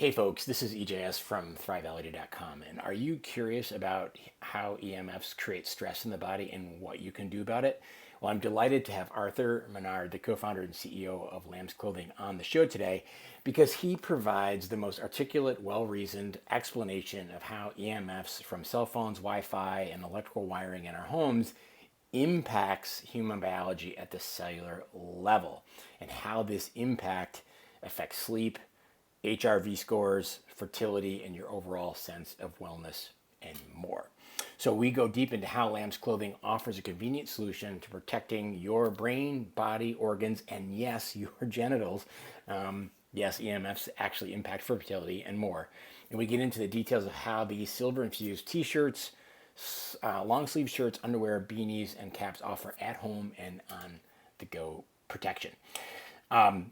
Hey folks, this is EJS from Thrivality.com. And are you curious about how EMFs create stress in the body and what you can do about it? Well, I'm delighted to have Arthur Menard, the co-founder and CEO of Lamb's Clothing, on the show today because he provides the most articulate, well-reasoned explanation of how EMFs from cell phones, Wi-Fi, and electrical wiring in our homes impacts human biology at the cellular level and how this impact affects sleep, HRV scores, fertility, and your overall sense of wellness and more. So we go deep into how Lamb's Clothing offers a convenient solution to protecting your brain, body, organs, and yes, your genitals. Yes, EMFs actually impact fertility and more. And we get into the details of how these silver infused t-shirts, long sleeve shirts, underwear, beanies, and caps offer at home and on the go protection.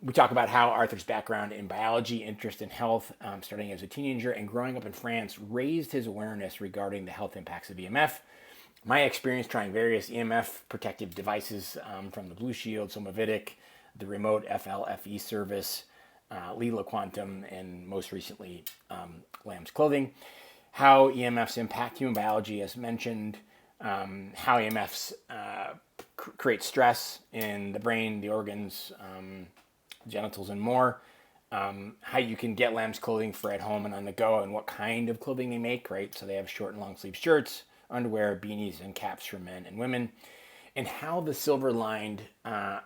We talk about how Arthur's background in biology, interest in health, starting as a teenager and growing up in France, raised his awareness regarding the health impacts of EMF. My experience trying various EMF protective devices from the Blue Shield, Somavitic, the remote FLFE service, Lila Quantum, and most recently Lamb's Clothing. How EMFs impact human biology, as mentioned, how EMFs create stress in the brain, the organs, genitals, and more. How you can get Lamb's Clothing for at home and on the go, and what kind of clothing they make, right? So they have short and long sleeve shirts, underwear, beanies, and caps for men and women. And how the silver lined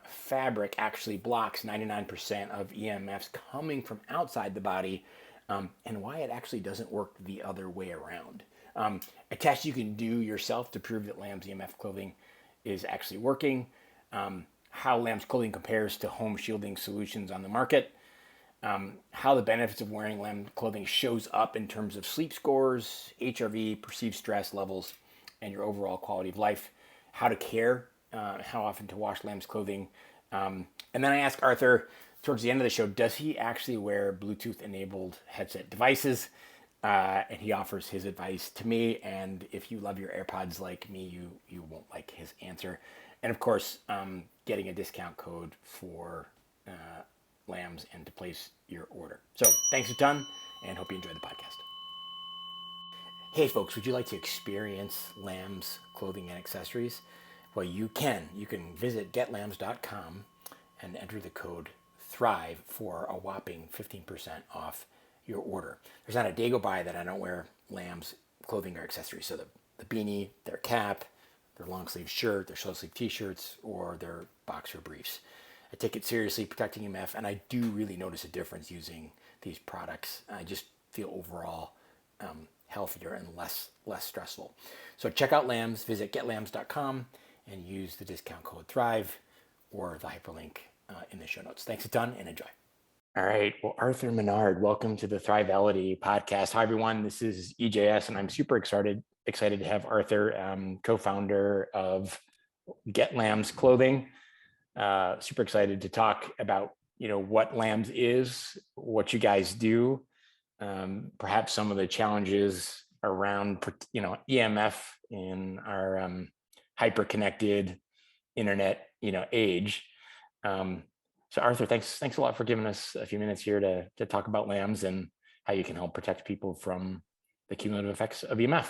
fabric actually blocks 99% of EMFs coming from outside the body, and why it actually doesn't work the other way around. A test you can do yourself to prove that Lamb's EMF clothing is actually working, how Lamb's Clothing compares to home shielding solutions on the market, how the benefits of wearing Lamb's Clothing shows up in terms of sleep scores, HRV, perceived stress levels, and your overall quality of life, how to care, how often to wash Lamb's Clothing. And then I ask Arthur towards the end of the show, does he actually wear Bluetooth-enabled headset devices? And he offers his advice to me. And if you love your AirPods like me, you won't like his answer. And of course, getting a discount code for Lambs and to place your order. So thanks a ton, and hope you enjoy the podcast. Hey folks, would you like to experience Lamb's Clothing and accessories? Well, you can. You can visit getlambs.com and enter the code THRIVE for a whopping 15% off your order. There's not a day go by that I don't wear Lamb's Clothing or accessories. So the beanie, their cap, their long sleeve shirt, their short sleeve t-shirts, or their boxer briefs. I take it seriously, protecting EMF, and I do really notice a difference using these products. I just feel overall healthier and less stressful. So check out Lambs, visit getlambs.com and use the discount code THRIVE or the hyperlink in the show notes. Thanks a ton and enjoy. All right. Well, Arthur Menard, welcome to the Thrivality podcast. Hi, everyone. This is EJS, and I'm super excited to have Arthur, co-founder of Get Lambs Clothing. Super excited to talk about, what Lambs is, what you guys do, perhaps some of the challenges around, EMF in our hyper-connected internet, age. So Arthur, thanks a lot for giving us a few minutes here to talk about Lambs and how you can help protect people from the cumulative effects of EMF.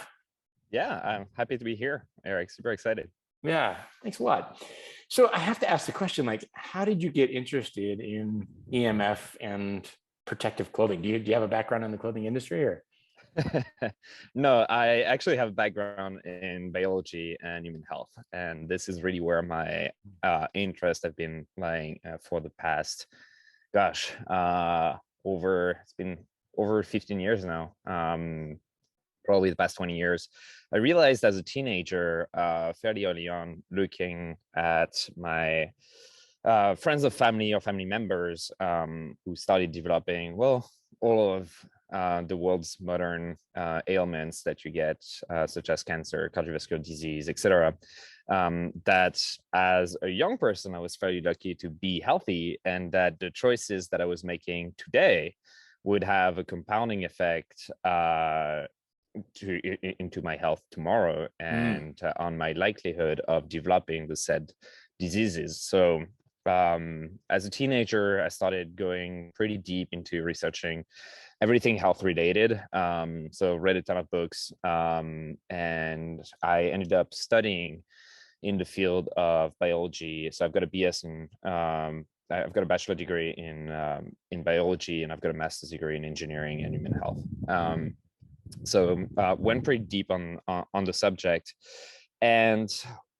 Yeah, I'm happy to be here, Eric. Super excited. Yeah, thanks a lot. So I have to ask the question, how did you get interested in EMF and protective clothing? Do you have a background in the clothing industry or? No, I actually have a background in biology and human health, and this is really where my interest have been lying for the past, it's been over 15 years now. Probably the past 20 years. I realized as a teenager, fairly early on, looking at my friends of family or family members who started developing, all of the world's modern ailments that you get, such as cancer, cardiovascular disease, etc. That as a young person, I was fairly lucky to be healthy, and that the choices that I was making today would have a compounding effect into my health tomorrow and on my likelihood of developing the said diseases. So as a teenager, I started going pretty deep into researching everything health related. So read a ton of books, and I ended up studying in the field of biology. So I've got a BS in I've got a bachelor degree in biology, and I've got a master's degree in engineering and human health. So went pretty deep on the subject, and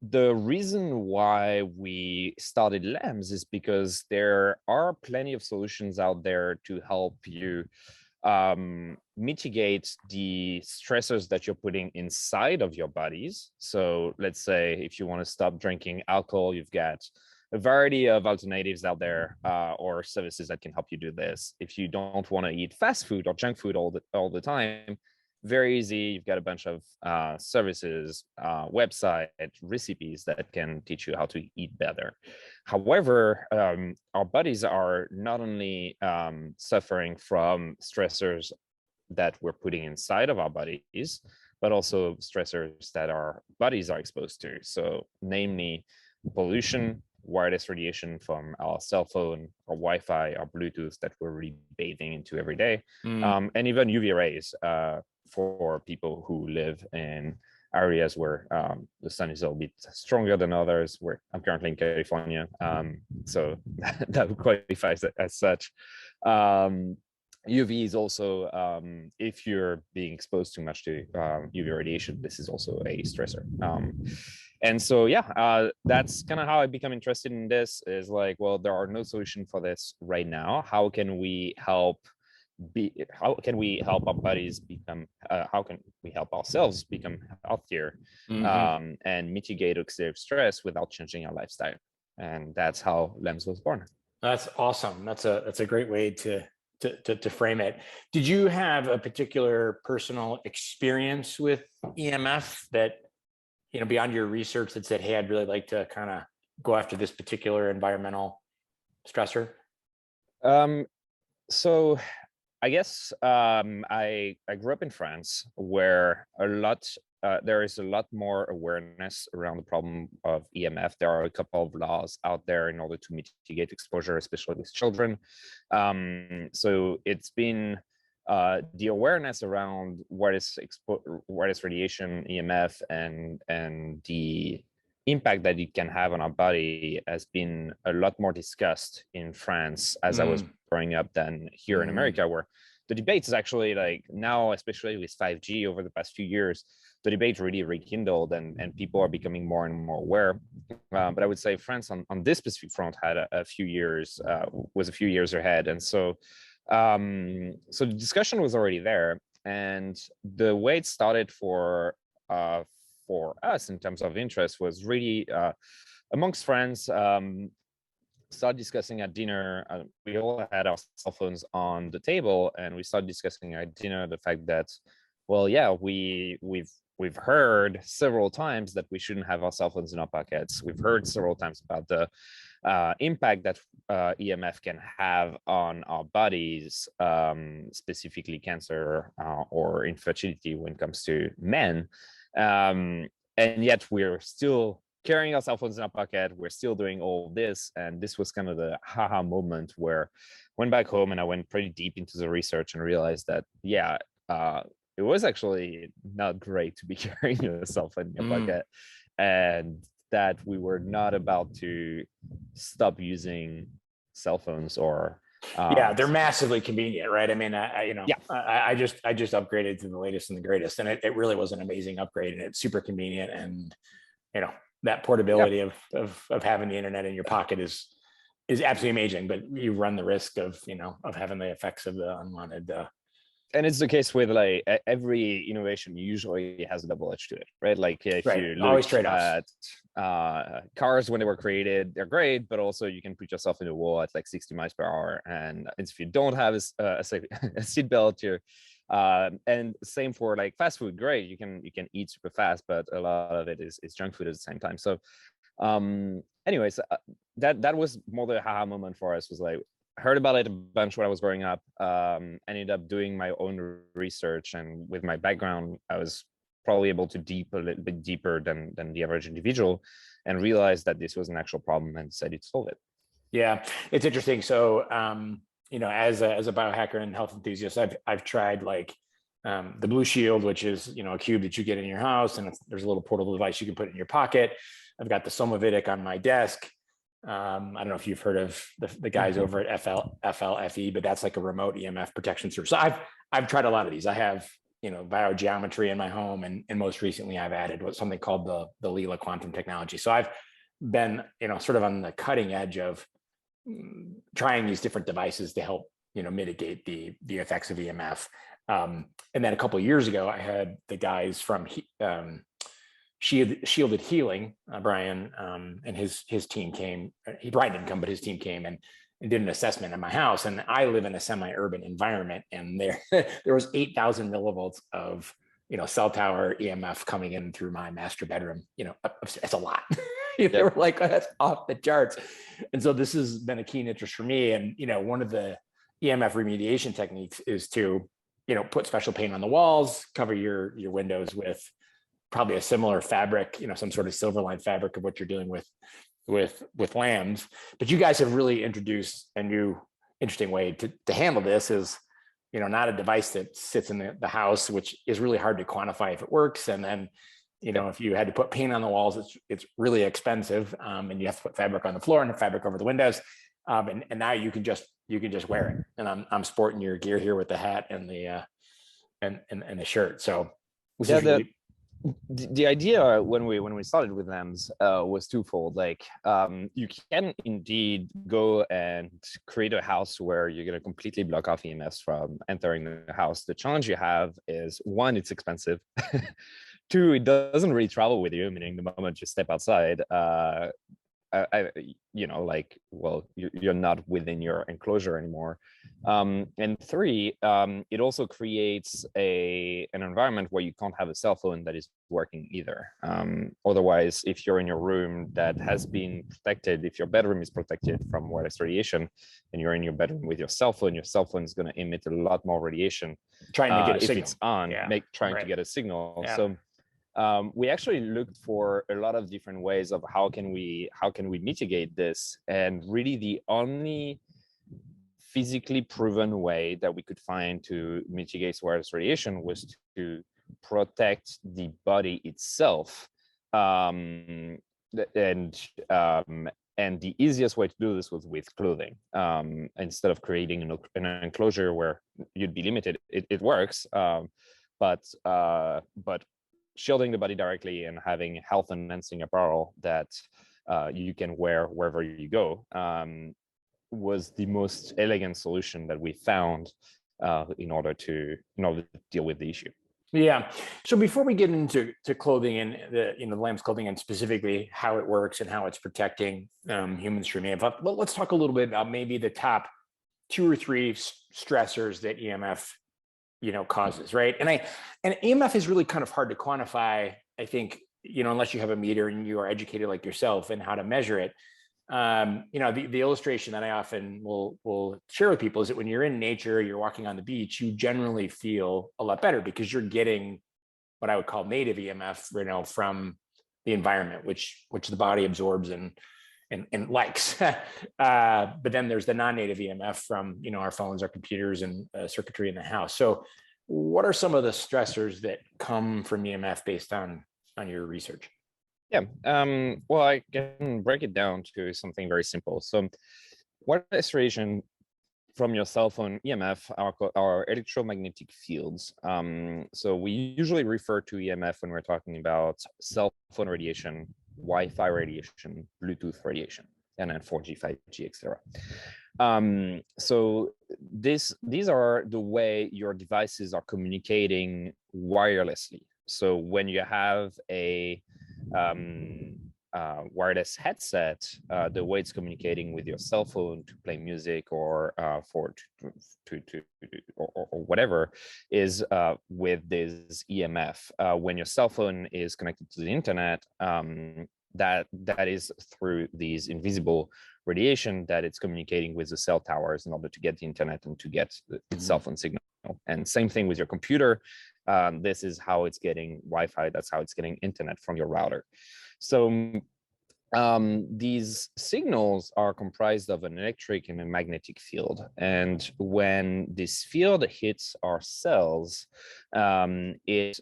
the reason why we started LEMS is because there are plenty of solutions out there to help you mitigate the stressors that you're putting inside of your bodies. So let's say if you want to stop drinking alcohol, you've got a variety of alternatives out there, or services that can help you do this. If you don't want to eat fast food or junk food all the time, very easy. You've got a bunch of services, website recipes that can teach you how to eat better. However, our bodies are not only suffering from stressors that we're putting inside of our bodies, but also stressors that our bodies are exposed to. So namely pollution, wireless radiation from our cell phone, our Wi-Fi, our Bluetooth that we're really bathing into every day, and even UV rays for people who live in areas where the sun is a little bit stronger than others. Where I'm currently in California, so that would qualify as such. UV is also, if you're being exposed too much to UV radiation, this is also a stressor. And so, yeah, that's kind of how I become interested in this. Is like, well, there are no solution for this right now. How can we help our bodies become, how can we help ourselves become healthier, and mitigate oxidative stress without changing our lifestyle? And that's how LEMS was born. That's awesome. That's a great way to frame it. Did you have a particular personal experience with EMF that, beyond your research, that said, hey, I'd really like to kind of go after this particular environmental stressor? So I guess I grew up in France, where there is a lot more awareness around the problem of EMF. There are a couple of laws out there in order to mitigate exposure, especially with children. So it's been the awareness around wireless radiation, EMF, and the impact that it can have on our body has been a lot more discussed in France as I was growing up than here in America, where the debate is actually, like, now, especially with 5G over the past few years, the debate really rekindled, and people are becoming more and more aware. But I would say France on this specific front had a few years ahead. And so so the discussion was already there. And the way it started for us in terms of interest was really amongst friends. Started discussing at dinner. We all had our cell phones on the table, and we started discussing at dinner the fact that, well, yeah, we've heard several times that we shouldn't have our cell phones in our pockets. We've heard several times about the impact that EMF can have on our bodies, specifically cancer or infertility when it comes to men. And yet we're still carrying our cell phones in our pocket. We're still doing all of this. And this was kind of the haha moment where I went back home and I went pretty deep into the research and realized that, yeah, it was actually not great to be carrying a cell phone in your pocket, and that we were not about to stop using cell phones or yeah, they're massively convenient, right? I mean, yeah. I just upgraded to the latest and the greatest, and it really was an amazing upgrade, and it's super convenient, and that portability of having the internet in your pocket is absolutely amazing. But you run the risk of having the effects of the unwanted. And it's the case with, like, every innovation usually has a double edge to it, right? Like, if you look Always trade-offs. at cars when they were created, they're great, but also you can put yourself in a wall at like 60 miles per hour. And if you don't have a seatbelt, you're and same for like fast food. Great, you can eat super fast, but a lot of it is junk food at the same time. So anyways, that was more the haha moment for us. Was like, heard about it a bunch when I was growing up, ended up doing my own research, and with my background, I was probably able to deep a little bit deeper than the average individual, and realized that this was an actual problem and decided to solve it. Yeah, it's interesting. So, as a biohacker and health enthusiast, I've tried like the Blue Shield, which is a cube that you get in your house, and there's a little portable device you can put in your pocket. I've got the Somavitic on my desk. I don't know if you've heard of the guys over at FLFE, but that's like a remote EMF protection service. So I've tried a lot of these. I have biogeometry in my home, and most recently I've added something called the Lila quantum technology. So I've been sort of on the cutting edge of trying these different devices to help mitigate the effects of EMF. And then a couple of years ago, I had the guys from Shielded Healing, Brian, and his team came. Brian didn't come, but his team came and did an assessment in my house. And I live in a semi-urban environment, and there was 8,000 millivolts of cell tower EMF coming in through my master bedroom. It's a lot. They were like, oh, that's off the charts. And so this has been a keen interest for me. And one of the EMF remediation techniques is to put special paint on the walls, cover your windows with probably a similar fabric, some sort of silver lined fabric of what you're doing with lambs. But you guys have really introduced a new interesting way to handle this. Is not a device that sits in the house, which is really hard to quantify if it works. And then if you had to put paint on the walls, it's really expensive, and you have to put fabric on the floor and fabric over the windows. And now you can just wear it. And I'm sporting your gear here with the hat and the shirt. So this is really... the idea when we started with LAMs was twofold. Like you can indeed go and create a house where you're going to completely block off EMFs from entering the house. The challenge you have is, one, it's expensive. Two, it doesn't really travel with you, meaning the moment you step outside, you're not within your enclosure anymore. And three, it also creates an environment where you can't have a cell phone that is working either. Otherwise, if you're in your room that has been protected, if your bedroom is protected from wireless radiation, and you're in your bedroom with your cell phone is going to emit a lot more radiation. Trying to get a if signal. It's on, trying to get a signal. Yeah. So we actually looked for a lot of different ways of how can we mitigate this, and really the only physically proven way that we could find to mitigate wireless radiation was to protect the body itself, and the easiest way to do this was with clothing. Instead of creating an enclosure where you'd be limited, it works, but shielding the body directly and having health enhancing apparel that you can wear wherever you go was the most elegant solution that we found in order to deal with the issue. Yeah. So before we get into clothing and the lamb's clothing, and specifically how it works and how it's protecting humans from EMF, let's talk a little bit about maybe the top 2 or 3 stressors that EMF causes, right? And EMF is really kind of hard to quantify, I think, unless you have a meter and you are educated like yourself in how to measure it. The illustration that I often will share with people is that when you're in nature, you're walking on the beach, you generally feel a lot better because you're getting what I would call native EMF, from the environment, which the body absorbs and likes. But then there's the non-native EMF from our phones, our computers, and circuitry in the house. So what are some of the stressors that come from EMF based on your research? Yeah, well, I can break it down to something very simple. So wireless radiation from your cell phone EMF are electromagnetic fields. So we usually refer to EMF when we're talking about cell phone radiation, Wi-Fi radiation, Bluetooth radiation, and then 4G, 5G, etc. So these are the way your devices are communicating wirelessly. So when you have a wireless headset, the way it's communicating with your cell phone to play music or whatever is with this EMF. When your cell phone is connected to the internet, that is through these invisible radiation that it's communicating with the cell towers in order to get the internet and to get its cell phone signal. And same thing with your computer. This is how it's getting Wi-Fi. That's how it's getting internet from your router. So these signals are comprised of an electric and a magnetic field. And when this field hits our cells, it's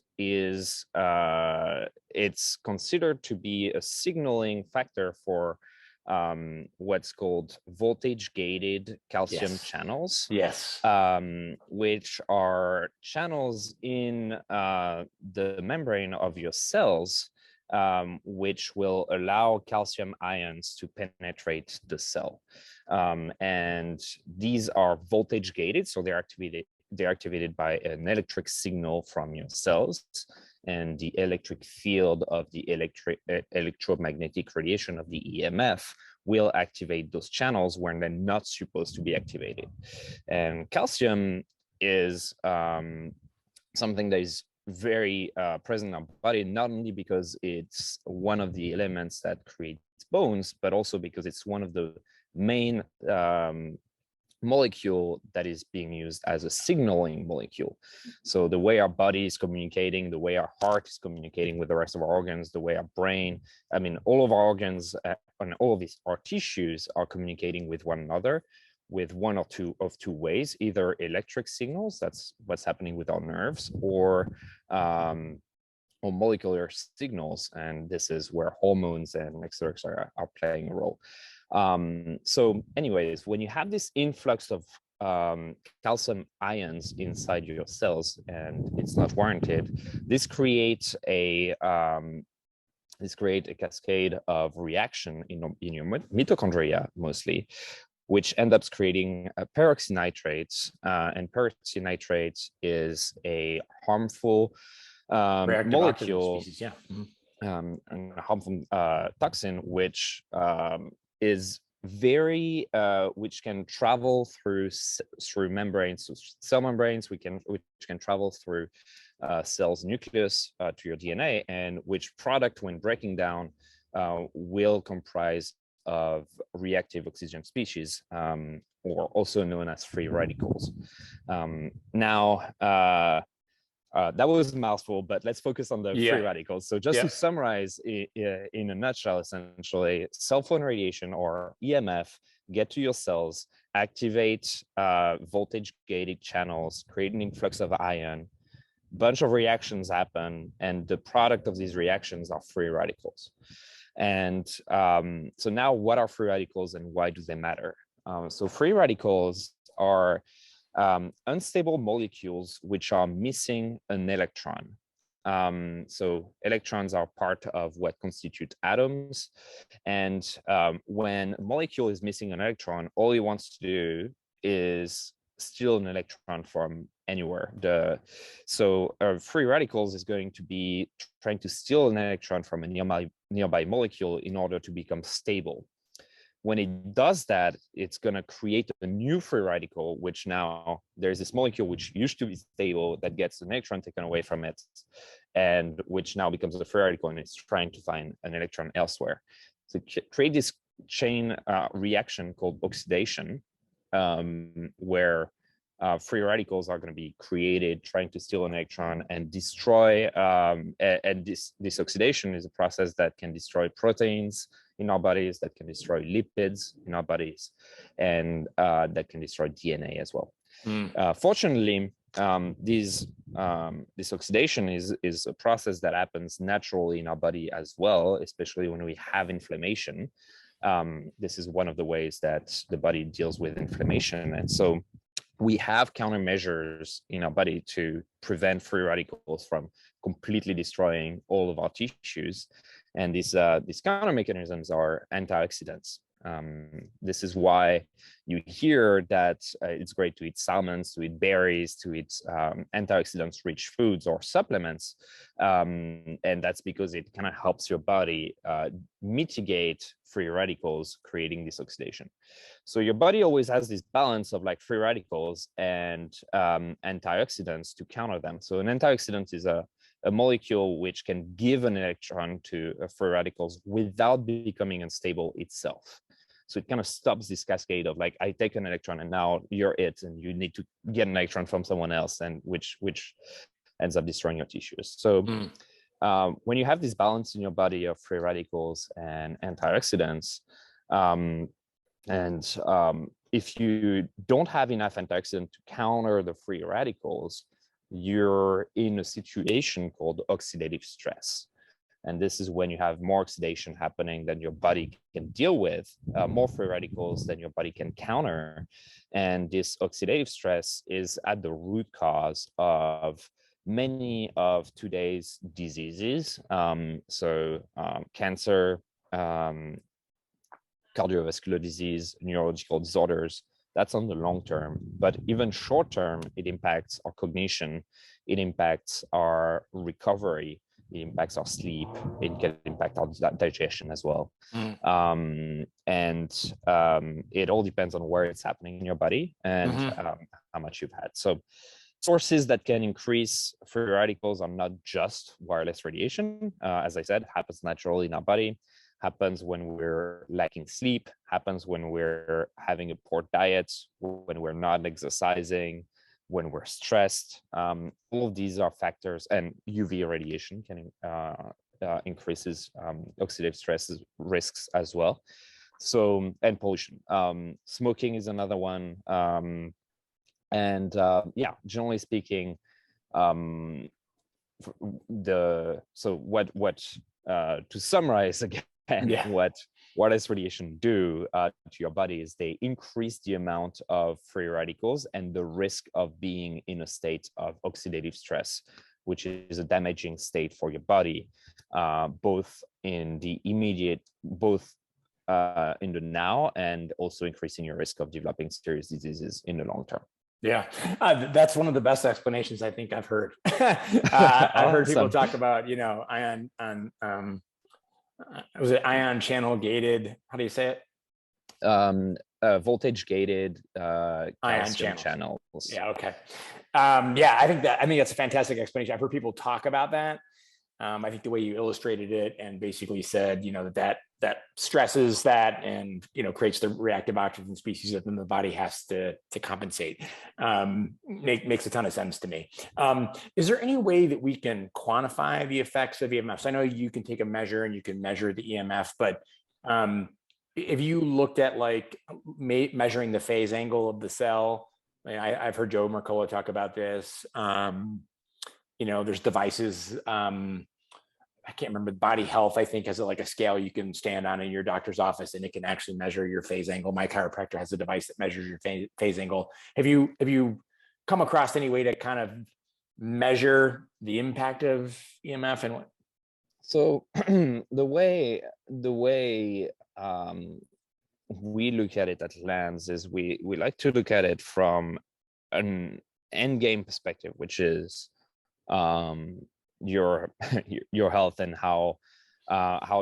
considered to be a signaling factor for what's called voltage-gated calcium channels. Yes. Which are channels in the membrane of your cells, which will allow calcium ions to penetrate the cell. And these are voltage gated, so they're activated by an electric signal from your cells, and the electric field of the electromagnetic radiation of the EMF will activate those channels when they're not supposed to be activated. And calcium is something that is very present in our body, not only because it's one of the elements that creates bones, but also because it's one of the main molecule that is being used as a signaling molecule. So the way our body is communicating, the way our heart is communicating with the rest of our organs, the way our brain, I mean, all of our organs and all of our tissues are communicating with one another with one or two ways, either electric signals, that's what's happening with our nerves, or molecular signals, and this is where hormones and etc. are playing a role. So anyways, when you have this influx of calcium ions inside your cells and it's not warranted, this creates a cascade of reaction in your mitochondria mostly, which end up creating peroxynitrates, and peroxynitrates is a harmful molecule, species, yeah. and a harmful toxin, which is very which can travel through membranes, so cell membranes, which can travel through cell's nucleus to your DNA, and which product, when breaking down, will comprise of reactive oxygen species, or also known as free radicals. That was a mouthful, but let's focus on the free radicals. So just to summarize in a nutshell, essentially, cell phone radiation, or EMF, get to your cells, activate voltage-gated channels, create an influx of ion, bunch of reactions happen, and the product of these reactions are free radicals. And so now, what are free radicals and why do they matter? So free radicals are unstable molecules which are missing an electron. So electrons are part of what constitute atoms. And when a molecule is missing an electron, all it wants to do is steal an electron from anywhere. So free radicals is going to be trying to steal an electron from a nearby molecule in order to become stable. When it does that, it's going to create a new free radical, which now there's this molecule which used to be stable that gets an electron taken away from it, and which now becomes a free radical, and it's trying to find an electron elsewhere. So create this chain reaction called oxidation, where free radicals are going to be created trying to steal an electron and destroy, and this oxidation is a process that can destroy proteins in our bodies, that can destroy lipids in our bodies, and that can destroy DNA as well. Fortunately, this oxidation is a process that happens naturally in our body as well, especially when we have inflammation. This is one of the ways that the body deals with inflammation. And so we have countermeasures in our body to prevent free radicals from completely destroying all of our tissues. And these counter mechanisms are antioxidants. This is why you hear that it's great to eat salmons, to eat berries, to eat antioxidants-rich foods or supplements. And that's because it kind of helps your body mitigate free radicals, creating this oxidation. So your body always has this balance of like free radicals and antioxidants to counter them. So an antioxidant is a molecule which can give an electron to free radicals without becoming unstable itself. So it kind of stops this cascade of like, I take an electron and now you're it, and you need to get an electron from someone else, and which ends up destroying your tissues. So when you have this balance in your body of free radicals and antioxidants, um, and if you don't have enough antioxidant to counter the free radicals, you're in a situation called oxidative stress. And this is when you have more oxidation happening than your body can deal with, more free radicals than your body can counter. And this oxidative stress is at the root cause of many of today's diseases. Cancer, cardiovascular disease, neurological disorders. That's on the long term, but even short term, it impacts our cognition, it impacts our recovery, it impacts our sleep, it can impact our digestion as well. It all depends on where it's happening in your body and how much you've had. So sources that can increase free radicals are not just wireless radiation. As I said, happens naturally in our body, happens when we're lacking sleep, happens when we're having a poor diet, when we're not exercising, when we're stressed. All of these are factors, and UV radiation can increases oxidative stress risks as well. So, and pollution. Smoking is another one. Yeah, generally speaking, to summarize again, what wireless radiation do to your body is they increase the amount of free radicals and the risk of being in a state of oxidative stress, which is a damaging state for your body, both in the immediate, in the now, and also increasing your risk of developing serious diseases in the long term. Yeah, that's one of the best explanations I think I've heard. I've heard people talk about, ion was it ion channel gated? How do you say it? Voltage gated ion channels. Yeah. Okay. Yeah, I think that's a fantastic explanation. I've heard people talk about that. I think the way you illustrated it and basically said, that stresses that and, creates the reactive oxygen species that then the body has to compensate. Makes a ton of sense to me. Is there any way that we can quantify the effects of EMFs? I know you can take a measure and you can measure the EMF, but if you looked at measuring the phase angle of the cell, I've heard Joe Mercola talk about this. There's devices, I can't remember, Body Health, I think, has a scale you can stand on in your doctor's office, and it can actually measure your phase angle. My chiropractor has a device that measures your phase angle. Have you come across any way to kind of measure the impact of EMF and what? So the way we look at it at Lens is we like to look at it from an end game perspective, which is your health and how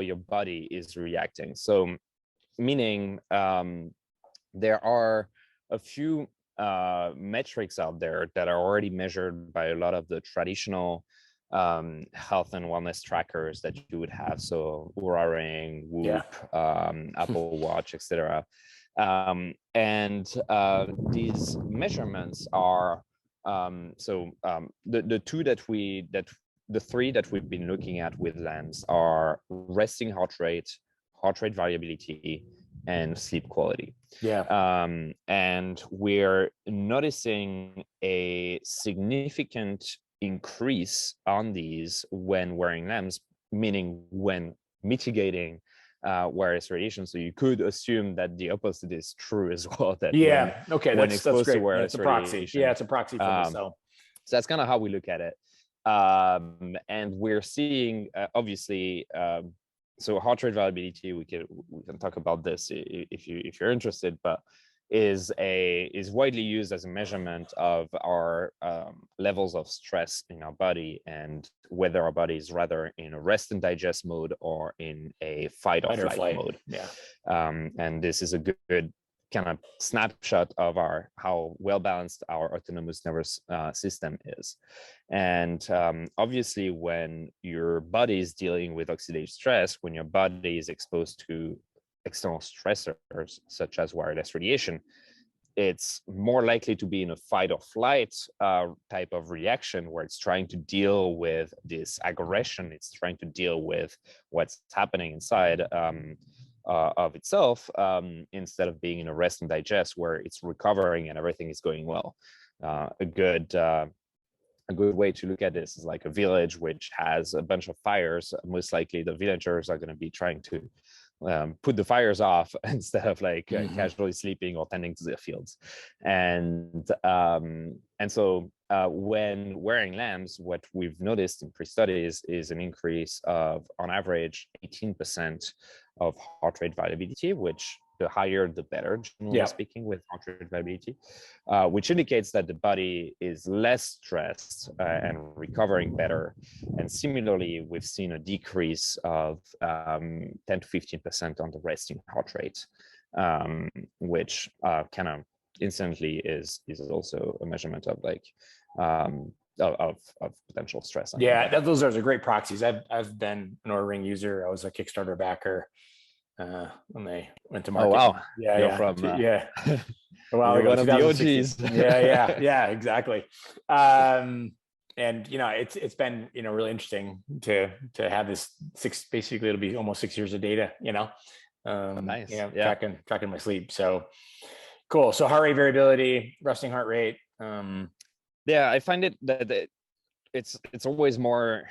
your body is reacting. So meaning there are a few metrics out there that are already measured by a lot of the traditional health and wellness trackers that you would have, so Oura Ring, Whoop, Apple Watch, etc. These measurements are the three that we've been looking at with Lens are resting heart rate variability, and sleep quality. And we're noticing a significant increase on these when wearing Lens, meaning when mitigating wireless radiation. So you could assume that the opposite is true as well. That when exposed to wireless radiation, it's a proxy for the cell. So that's kind of how we look at it. And we're seeing obviously. So heart rate variability, we can talk about this if you're interested, but is widely used as a measurement of our levels of stress in our body and whether our body is rather in a rest and digest mode or in a fight or flight mode. And this is a good kind of snapshot of how well balanced our autonomous nervous system is. And obviously, when your body is dealing with oxidative stress, when your body is exposed to external stressors such as wireless radiation, it's more likely to be in a fight or flight type of reaction, where it's trying to deal with this aggression, it's trying to deal with what's happening inside of itself, instead of being in a rest and digest where it's recovering and everything is going well. A good way to look at this is like a village which has a bunch of fires. Most likely the villagers are going to be trying to put the fires off instead of like casually sleeping or tending to their fields. And so when wearing lamps, what we've noticed in pre-studies is an increase of, on average, 18% of heart rate variability, which the higher the better, generally speaking, with heart rate variability, which indicates that the body is less stressed and recovering better. And similarly, we've seen a decrease of 10 to 15% on the resting heart rate, which kind of instantly is also a measurement of like of potential stress. Those are great proxies. I've been an Oura Ring user. I was a Kickstarter backer when they went to market. Oh wow! Yeah, from a while ago, one of the OGs. yeah, exactly. And it's been really interesting to have this basically it'll be almost 6 years of data. Nice. Tracking my sleep. So cool. So heart rate variability, resting heart rate. I find it that it's always more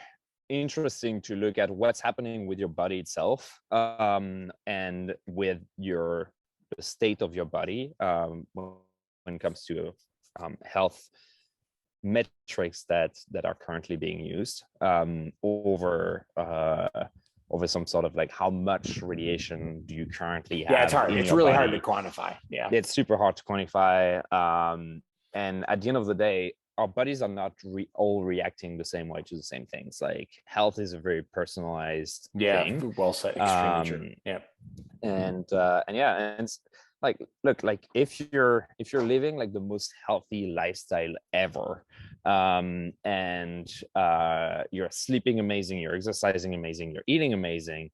interesting to look at what's happening with your body itself, and with the state of your body when it comes to health metrics that are currently being used over some sort of like how much radiation do you currently have. It's hard. It's really hard to quantify. It's super hard to quantify, and at the end of the day, our bodies are not all reacting the same way to the same things. Like health is a very personalized thing. Well said. Extremely true. And it's like, look, like if you're living like the most healthy lifestyle ever, and you're sleeping amazing, you're exercising amazing, you're eating amazing,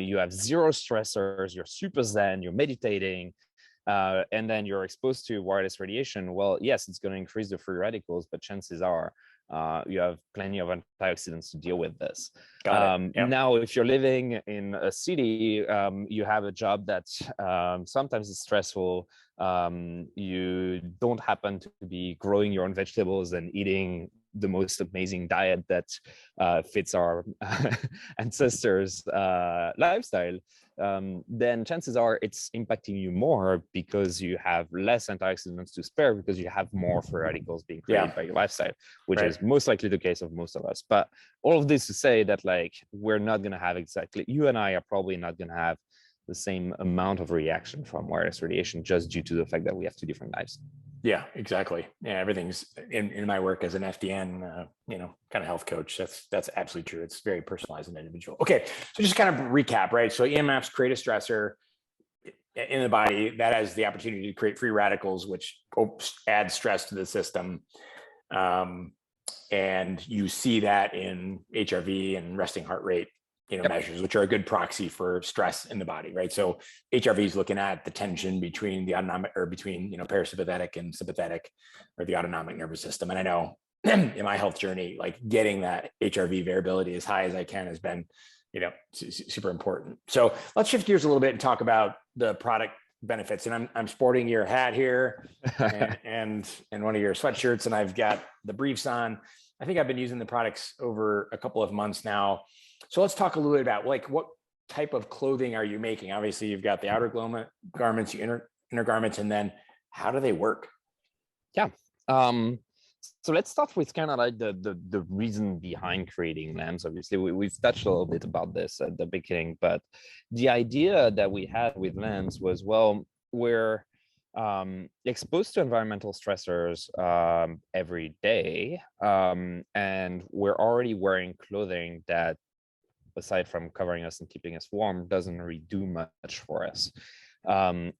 you have zero stressors, you're super zen, you're meditating, and then you're exposed to wireless radiation, well, yes, it's going to increase the free radicals, but chances are you have plenty of antioxidants to deal with this. Now, if you're living in a city, you have a job that sometimes is stressful. You don't happen to be growing your own vegetables and eating the most amazing diet that fits our ancestors' lifestyle. Then chances are it's impacting you more because you have less antioxidants to spare, because you have more free radicals being created by your lifestyle, which is most likely the case of most of us. But all of this to say that like we're not going to have you and I are probably not going to have the same amount of reaction from wireless radiation, just due to the fact that we have two different lives. Yeah, exactly. Yeah, everything's in my work as an FDN, kind of health coach. That's absolutely true. It's very personalized and individual. Okay, so just kind of recap, right? So EMFs create a stressor in the body that has the opportunity to create free radicals, which add stress to the system. And you see that in HRV and resting heart rate measures, which are a good proxy for stress in the body, right? So HRV is looking at the tension between the autonomic, or between parasympathetic and sympathetic, or the autonomic nervous system. And I know in my health journey, like getting that HRV variability as high as I can has been super important. So let's shift gears a little bit and talk about the product benefits. And I'm sporting your hat here and one of your sweatshirts, and I've got the briefs on. I think I've been using the products over a couple of months now. So let's talk a little bit about like what type of clothing are you making? Obviously, you've got the outer garments, your inner garments, and then how do they work? Yeah. So let's start with kind of like the reason behind creating lamps. Obviously, we've touched a little bit about this at the beginning, but the idea that we had with lamps was, well, we're exposed to environmental stressors every day, and we're already wearing clothing that, aside from covering us and keeping us warm, doesn't really do much for us.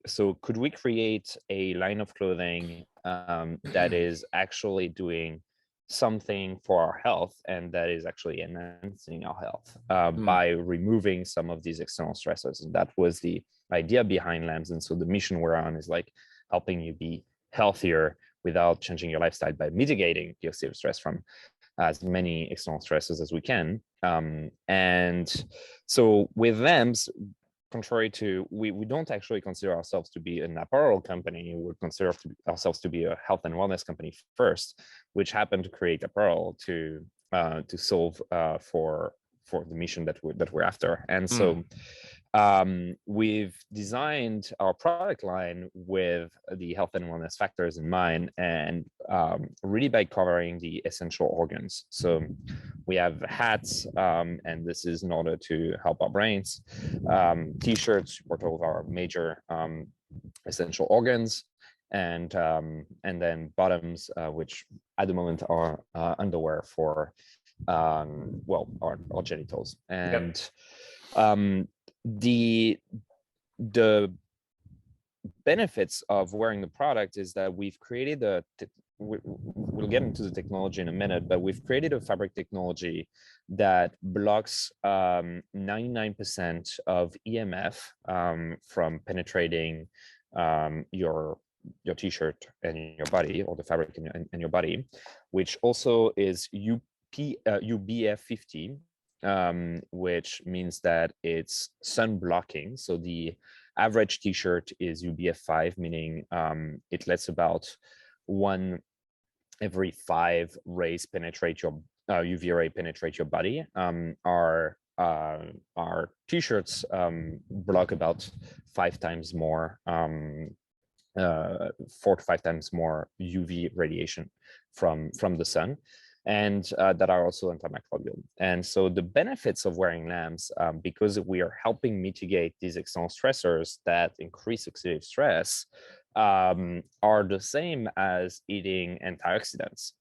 So could we create a line of clothing that is actually doing something for our health, and that is actually enhancing our health by removing some of these external stressors? And that was the idea behind lamps. And so the mission we're on is like, helping you be healthier without changing your lifestyle by mitigating the oxidative stress from as many external stresses as we can. And so with lamps, contrary to, we don't actually consider ourselves to be an apparel company. We consider ourselves to be a health and wellness company first, which happened to create apparel to solve for the mission that we're after. And so we've designed our product line with the health and wellness factors in mind, and really by covering the essential organs. So we have hats, and this is in order to help our brains. T-shirts support all of our major essential organs, and then bottoms, which at the moment are underwear for well, our genitals. And the benefits of wearing the product is that we've created we'll get into the technology in a minute, but we've created a fabric technology that blocks 99% of EMF from penetrating your t-shirt and your body, or the fabric in your body, which also is UBF 50, which means that it's sun blocking. So the average t-shirt is UBF 5, meaning it lets about 1 every 5 rays penetrate your UV ray penetrate your body. Our t-shirts block about 5 times more, 4 to 5 times more UV radiation from the sun, and that are also antimicrobial. And so the benefits of wearing lamps, because we are helping mitigate these external stressors that increase oxidative stress, are the same as eating antioxidants,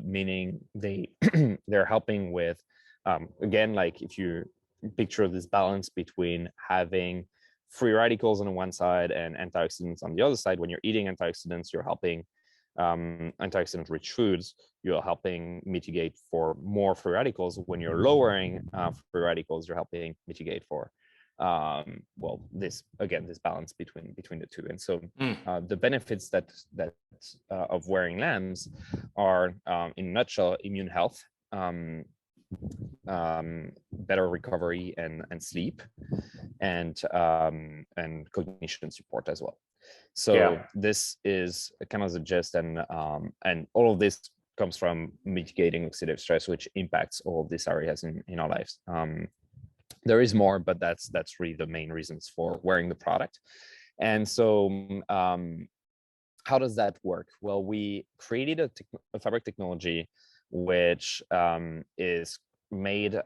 meaning they're helping with, again, like if you picture this balance between having free radicals on the one side and antioxidants on the other side. When you're eating antioxidants, you're helping antioxidant-rich foods, you're helping mitigate for more free radicals. When you're lowering free radicals, you're helping mitigate for well, this balance between the two. And so the benefits that of wearing lamps are, in a nutshell, immune health, better recovery and sleep, and cognition support as well. So this is kind of the gist, and all of this comes from mitigating oxidative stress, which impacts all of these areas in our lives. There is more, but that's really the main reasons for wearing the product. And so how does that work? Well, we created a fabric technology which is made,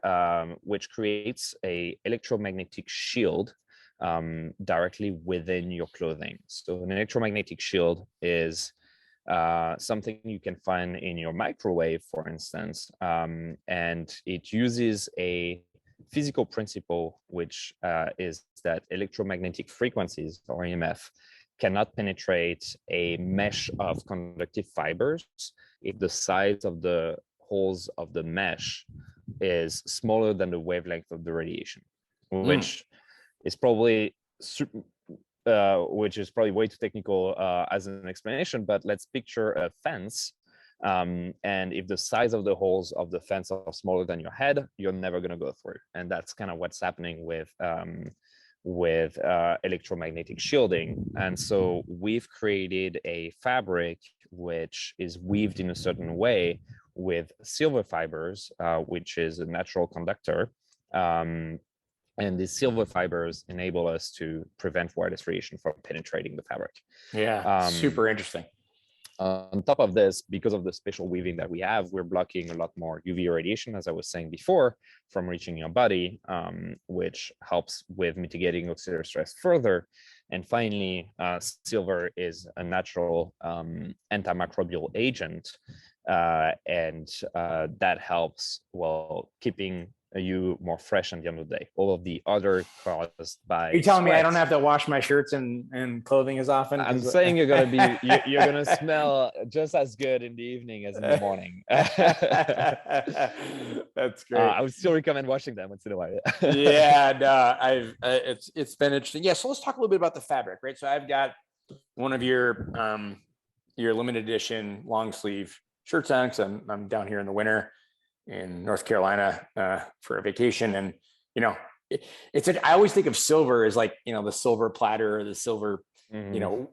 which creates a electromagnetic shield directly within your clothing. So an electromagnetic shield is something you can find in your microwave, for instance, and it uses a physical principle, which is that electromagnetic frequencies, or EMF, cannot penetrate a mesh of conductive fibers if the size of the holes of the mesh is smaller than the wavelength of the radiation, which is probably way too technical as an explanation. But let's picture a fence, and if the size of the holes of the fence are smaller than your head, you're never going to go through. And that's kind of what's happening with electromagnetic shielding. And so we've created a fabric which is weaved in a certain way with silver fibers, which is a natural conductor. And these silver fibers enable us to prevent wireless radiation from penetrating the fabric. Yeah, super interesting. On top of this, because of the special weaving that we have, we're blocking a lot more UV radiation, as I was saying before, from reaching your body, which helps with mitigating oxidative stress further. And finally, silver is a natural antimicrobial agent, and that helps, well, keeping you more fresh at the end of the day. All of the other caused by Are you telling me I don't sweat. have to wash my shirts and clothing as often? I'm saying you're gonna smell just as good in the evening as in the morning. That's great. I would still recommend washing them once in a while. Yeah, no, it's been interesting. Yeah, so let's talk a little bit about the fabric, right? So I've got one of your limited edition long sleeve shirts on, because I'm down here in the winter in North Carolina for a vacation, and I always think of silver as like the silver platter or the silver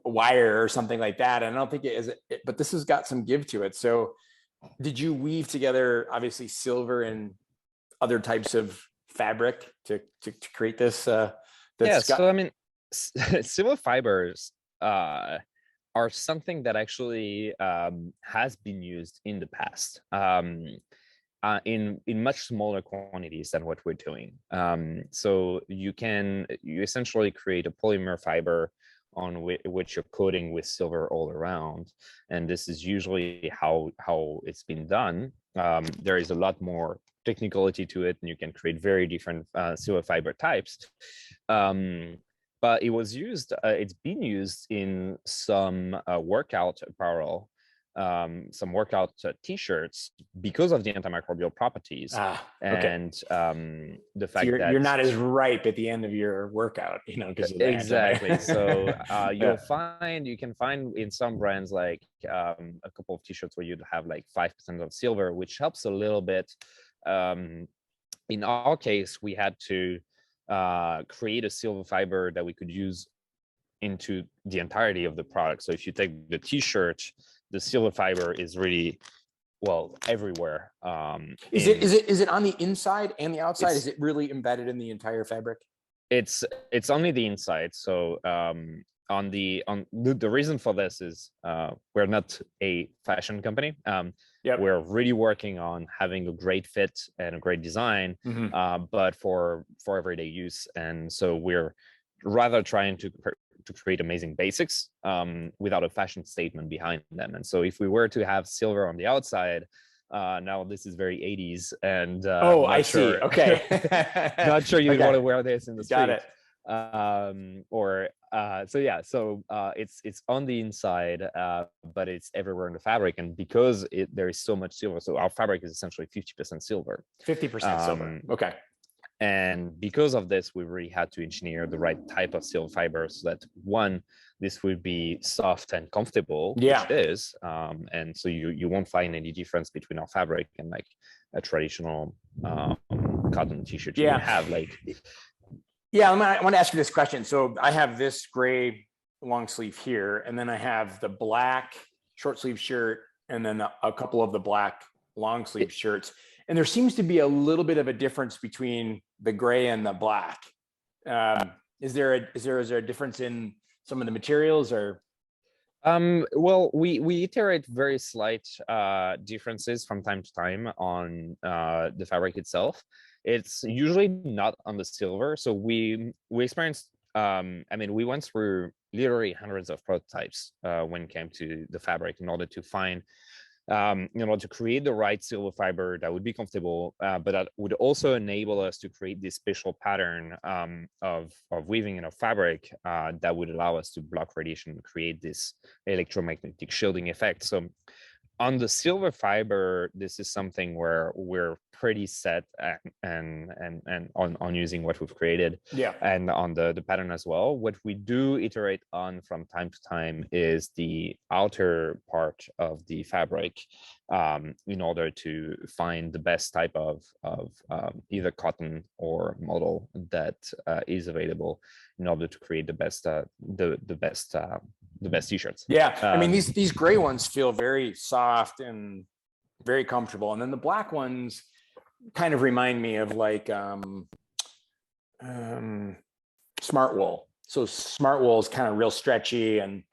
wire or something like that, and I don't think it is, but this has got some give to it. So did you weave together obviously silver and other types of fabric to create this? So I mean, silver fibers are something that actually has been used in the past in much smaller quantities than what we're doing. So you essentially create a polymer fiber on which you're coating with silver all around, and this is usually how it's been done. There is a lot more technicality to it, and you can create very different silver fiber types. But it's been used in some workout apparel, some workout t-shirts, because of the antimicrobial properties. And the fact that you're not as ripe at the end of your workout, because of that. Exactly. So you can find in some brands like a couple of t-shirts where you'd have like 5% of silver, which helps a little bit. In our case, we had to create a silver fiber that we could use into the entirety of the product. So if you take the t-shirt, the silver fiber is really everywhere. Is it on the inside and the outside? Is it really embedded in the entire fabric? It's only the inside. So the reason for this is we're not a fashion company. We're really working on having a great fit and a great design, but for everyday use. And so we're rather trying to create amazing basics without a fashion statement behind them. And so if we were to have silver on the outside, now this is very 80s, and I see. Okay. Not sure you'd want to wear this in the street. Got it. It's on the inside, but it's everywhere in the fabric, and because there is so much silver, so our fabric is essentially 50% silver. 50% silver. Okay. And because of this, we really had to engineer the right type of silver fiber so that this would be soft and comfortable, which it is. And so you won't find any difference between our fabric and like a traditional cotton t-shirt you would have. I want to ask you this question. So I have this gray long sleeve here, and then I have the black short sleeve shirt, and then a couple of the black long sleeve shirts. And there seems to be a little bit of a difference between the gray and the black. Is there a difference in some of the materials, or? We iterate very slight differences from time to time on the fabric itself. It's usually not on the silver. So we experienced, we went through literally hundreds of prototypes when it came to the fabric in order to find, to create the right silver fiber that would be comfortable, but that would also enable us to create this special pattern of weaving in a fabric that would allow us to block radiation and create this electromagnetic shielding effect. So on the silver fiber, this is something where we're pretty set and on using what we've created, and on the pattern as well. What we do iterate on from time to time is the outer part of the fabric, in order to find the best type of either cotton or model that is available in order to create the best t-shirts. These gray ones feel very soft and very comfortable, and then the black ones kind of remind me of like smart wool. So smart wool is kind of real stretchy and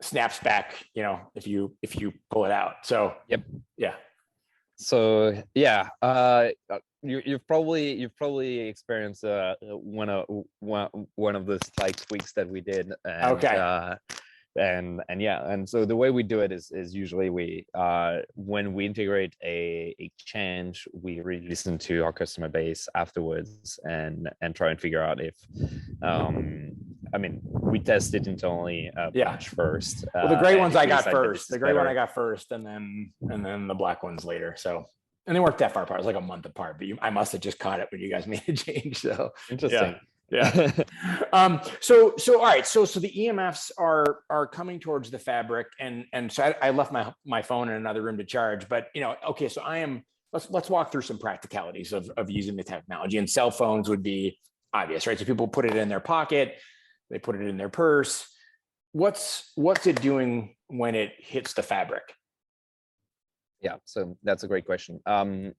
snaps back, if you pull it out. So So you've probably experienced one of the slight tweaks that we did. And so the way we do it is usually we when we integrate a change, we really listen to our customer base afterwards and try and figure out if we test it internally batch first. The gray ones I got first. The gray one I got first, and then the black ones later. So, and they weren't that far apart. It was like a month apart, but I must have just caught it when you guys made a change. So interesting. Yeah. So all right. So the EMFs are coming towards the fabric, and so I left my phone in another room to charge. But okay. So let's walk through some practicalities of using the technology. And cell phones would be obvious, right? So people put it in their pocket, they put it in their purse. What's it doing when it hits the fabric? Yeah, so that's a great question.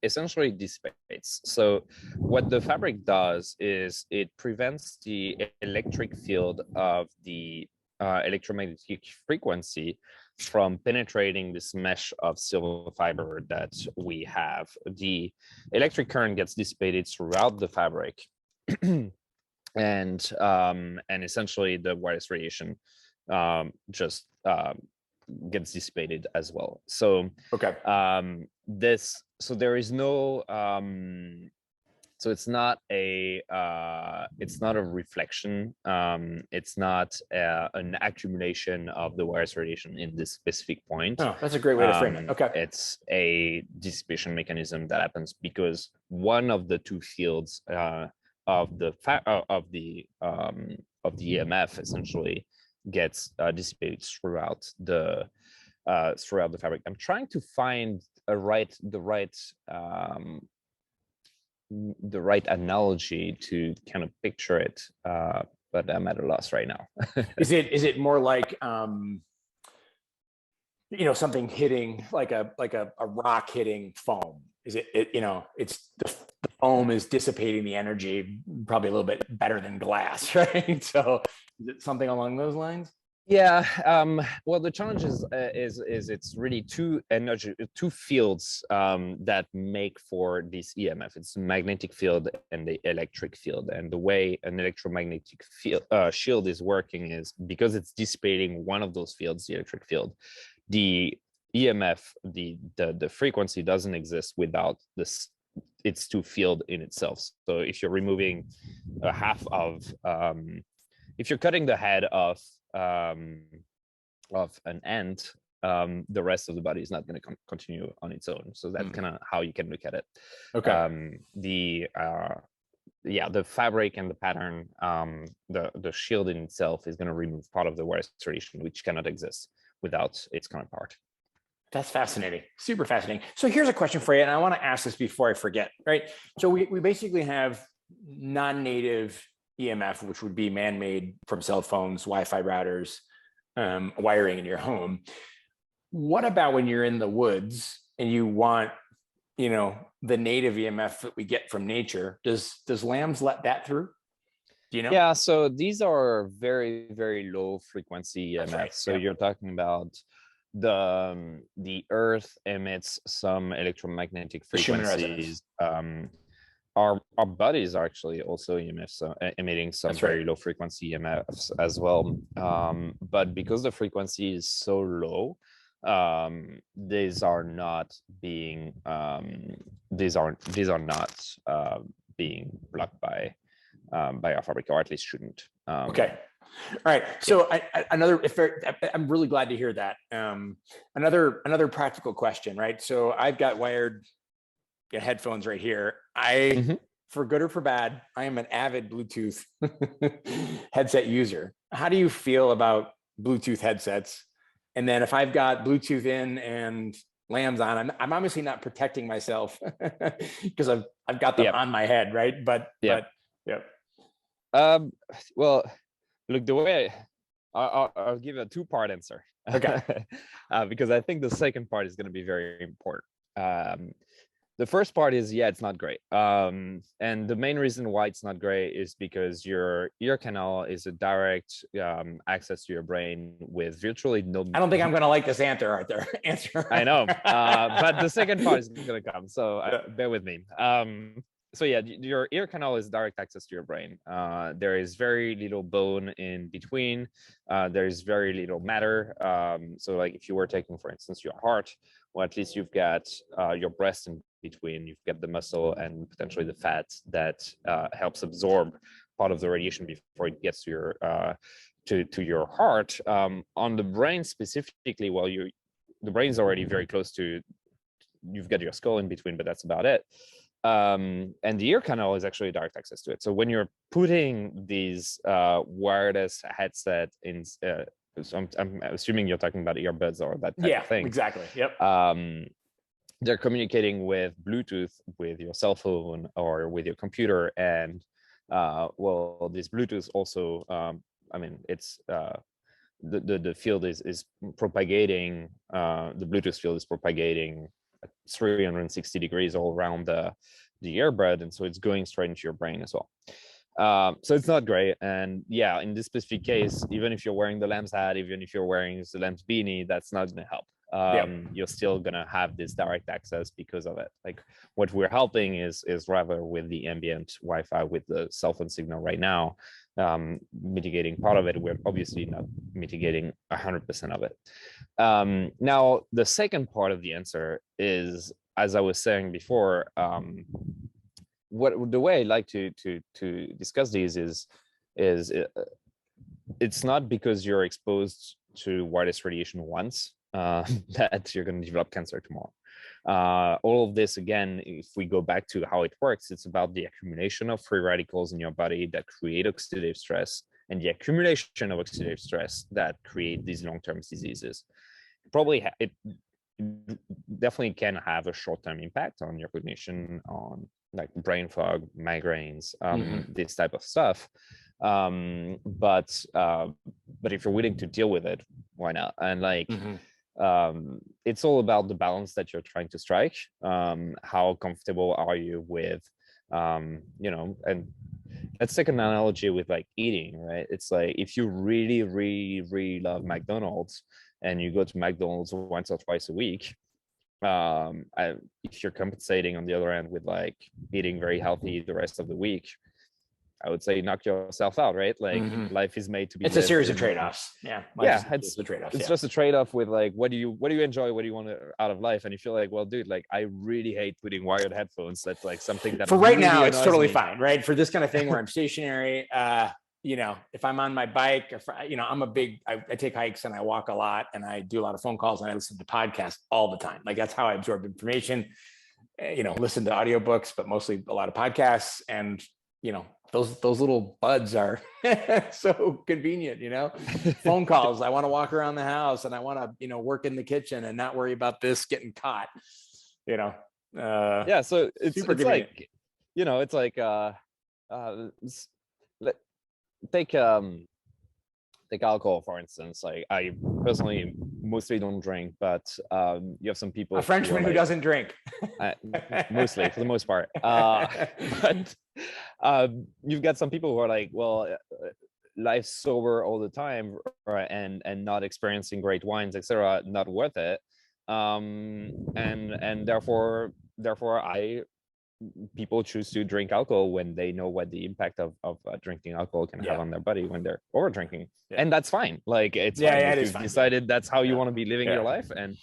Essentially, it dissipates. So what the fabric does is it prevents the electric field of the electromagnetic frequency from penetrating this mesh of silver fiber that we have. The electric current gets dissipated throughout the fabric, and essentially the wireless radiation just gets dissipated as well. So Okay. so there is no so it's not a reflection. It's not an accumulation of the wireless radiation in this specific point. Oh, that's a great way to frame it. Okay. It's a dissipation mechanism that happens because one of the two fields of the EMF essentially gets dissipated throughout the fabric. I'm trying to find the right analogy to kind of picture it, but I'm at a loss right now. Is it more like something hitting like a rock hitting foam? Is it it's the foam is dissipating the energy probably a little bit better than glass, right? So is it something along those lines? Yeah. Well, the challenge is it's really two fields that make for this EMF. It's the magnetic field and the electric field. And the way an electromagnetic field shield is working is because it's dissipating one of those fields, the electric field. The EMF, the frequency doesn't exist without this its two field in itself. So if you're removing a half of if you're cutting the head of an ant, the rest of the body is not going to continue on its own. So that's kind of how you can look at it. Okay. The fabric and the pattern, the shield in itself is going to remove part of the wireless radiation, which cannot exist without its counterpart. That's fascinating. Super fascinating. So here's a question for you, and I want to ask this before I forget, right? So we basically have non-native EMF, which would be man-made from cell phones, Wi-Fi routers, wiring in your home. What about when you're in the woods and you want, the native EMF that we get from nature? Does LAMS let that through? Do you know? Yeah, so these are very, very low frequency EMFs. Right. So you're talking about the Earth emits some electromagnetic frequencies. Our bodies are actually also EMFs, emitting some very low frequency EMFs as well. But because the frequency is so low, these are not being being blocked by our fabric, or at least shouldn't. Okay. All right. So I'm really glad to hear that. Another practical question, right? So I've got wired headphones right here. For good or for bad, I am an avid Bluetooth headset user. How do you feel about Bluetooth headsets? And then if I've got Bluetooth in and LAMS on, I'm obviously not protecting myself because I've got them on my head, right? But well, look, the way I'll give a two-part answer. Okay. Because I think the second part is going to be very important. The first part is, it's not great. And the main reason why it's not great is because your ear canal is a direct access to your brain with virtually no... I don't think I'm going to like this answer. I know, but the second part is going to come. So bear with me. So your ear canal is direct access to your brain. There is very little bone in between. There is very little matter. So like if you were taking, for instance, your heart, well, at least you've got your breast in between. You've got the muscle and potentially the fat that helps absorb part of the radiation before it gets to your to your heart. On the brain specifically, well, the brain is already very close to. You've got your skull in between, but that's about it. And the ear canal is actually direct access to it. So when you're putting these wireless headset in, so I'm assuming you're talking about earbuds or that type of thing. Exactly. Yep. They're communicating with Bluetooth with your cell phone or with your computer, and well, this Bluetooth also, I mean, it's the field is propagating. The Bluetooth field is propagating 360 degrees all around the earbud, and so it's going straight into your brain as well. So it's not great. And yeah, in this specific case, even if you're wearing the LAMS hat, even if you're wearing the LAMS beanie, that's not going to help. You're still going to have this direct access because of it. Like what we're helping is rather with the ambient Wi-Fi with the cell phone signal right now, mitigating part of it. We're obviously not mitigating 100% of it. Now, the second part of the answer is, as I was saying before, the way I like to discuss these is it's not because you're exposed to wireless radiation once that you're going to develop cancer tomorrow. All of this, again, if we go back to how it works, it's about the accumulation of free radicals in your body that create oxidative stress, and the accumulation of oxidative stress that create these long-term diseases. Probably it definitely can have a short-term impact on your cognition, on like brain fog, migraines, this type of stuff. But if you're willing to deal with it, why not? And like, it's all about the balance that you're trying to strike. How comfortable are you with, you know, and let's take an analogy with like eating, right? It's like if you really, really, really love McDonald's and you go to McDonald's once or twice a week, if you're compensating on the other end with like eating very healthy the rest of the week, I would say knock yourself out, right? Like life is made to be. It's a series of trade-offs. It's the trade-offs. It's just a trade-off with like, what do you enjoy? What do you want out of life? And you feel like, well, dude, like I really hate putting wired headphones. That's like something that for right really now, it's totally me. fine, right? For this kind of thing where I'm stationary, you know, if I'm on my bike, if, you know, I take hikes and I walk a lot and I do a lot of phone calls and I listen to podcasts all the time. Like that's how I absorb information, you know, listen to audiobooks, but mostly a lot of podcasts. And, you know, those little buds are so convenient, you know, phone calls. I want to walk around the house and I want to, you know, work in the kitchen and not worry about this getting caught, you know? Yeah. So it's like, you know, it's like, take alcohol, for instance. Like I personally mostly don't drink, but you have some people, a Frenchman who doesn't drink, mostly for the most part. But you've got some people who are like, well, life's sober all the time, right? And not experiencing great wines, etc., not worth it. And therefore people choose to drink alcohol when they know what the impact of drinking alcohol can have on their body when they're over drinking. And that's fine. Like it's fine. If you've decided that's how you want to be living your life, and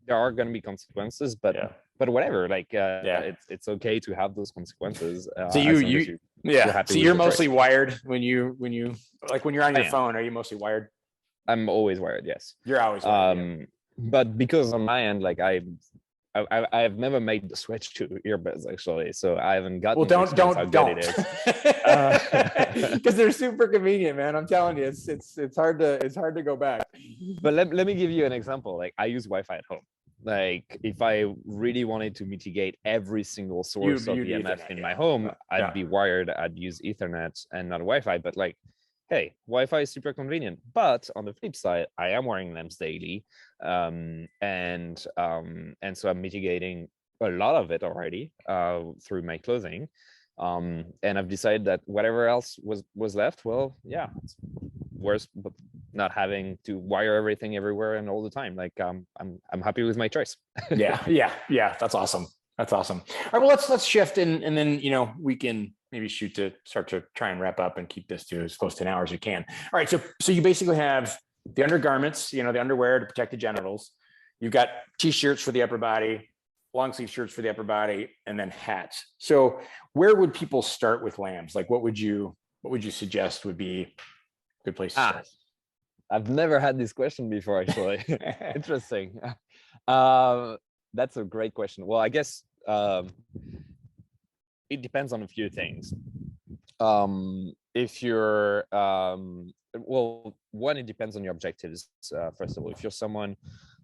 there are going to be consequences, but whatever, like it's okay to have those consequences. So you're mostly wired when you like when you're on your phone. Are you mostly wired? I'm always wired. Yes. You're always wired. But because on my end, like I've never made the switch to earbuds actually, so I haven't gotten. Well, don't, because they're super convenient, man. I'm telling you, it's hard to go back. But let me give you an example. Like I use Wi-Fi at home. Like if I really wanted to mitigate every single source of EMF in my home, I'd be wired. I'd use Ethernet and not Wi-Fi. But like, hey, Wi-Fi is super convenient. But on the flip side, I am wearing lamps daily, and so I'm mitigating a lot of it already through my clothing. And I've decided that whatever else was left, well, yeah, it's worse, but not having to wire everything everywhere and all the time. Like I'm happy with my choice. yeah. That's awesome. All right, well, let's shift and then, you know, we can maybe start to try and wrap up and keep this to as close to an hour as we can. All right. So you basically have the undergarments, you know, the underwear to protect the genitals. You've got t-shirts for the upper body, long sleeve shirts for the upper body, and then hats. So where would people start with lambs? Like what would you suggest would be a good place to start? I've never had this question before, actually. Interesting. That's a great question. Well, I guess it depends on a few things. If you're well, one, it depends on your objectives. First of all, if you're someone,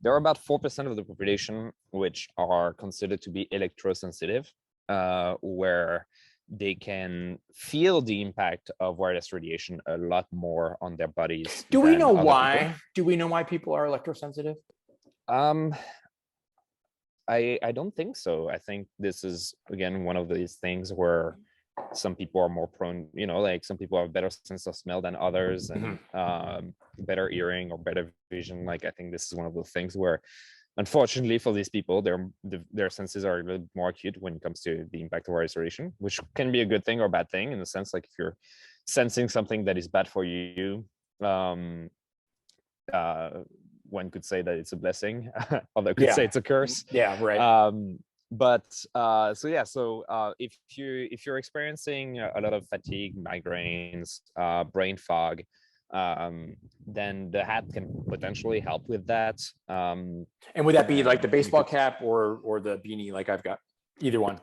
there are about 4% of the population which are considered to be electrosensitive, where they can feel the impact of wireless radiation a lot more on their bodies. Do we know why? People. Do we know why people are electrosensitive? I don't think so. I think this is, again, one of these things where some people are more prone, like some people have better sense of smell than others, and better hearing or better vision. Like, I think this is one of those things where, unfortunately for these people, their senses are a little more acute when it comes to the impact of wireless radiation, which can be a good thing or bad thing, in the sense, like, if you're sensing something that is bad for you, one could say that it's a blessing, other could say it's a curse. Yeah, right. If you're experiencing a lot of fatigue, migraines, brain fog, then the hat can potentially help with that. And would that be like the baseball cap or the beanie like I've got? Either one.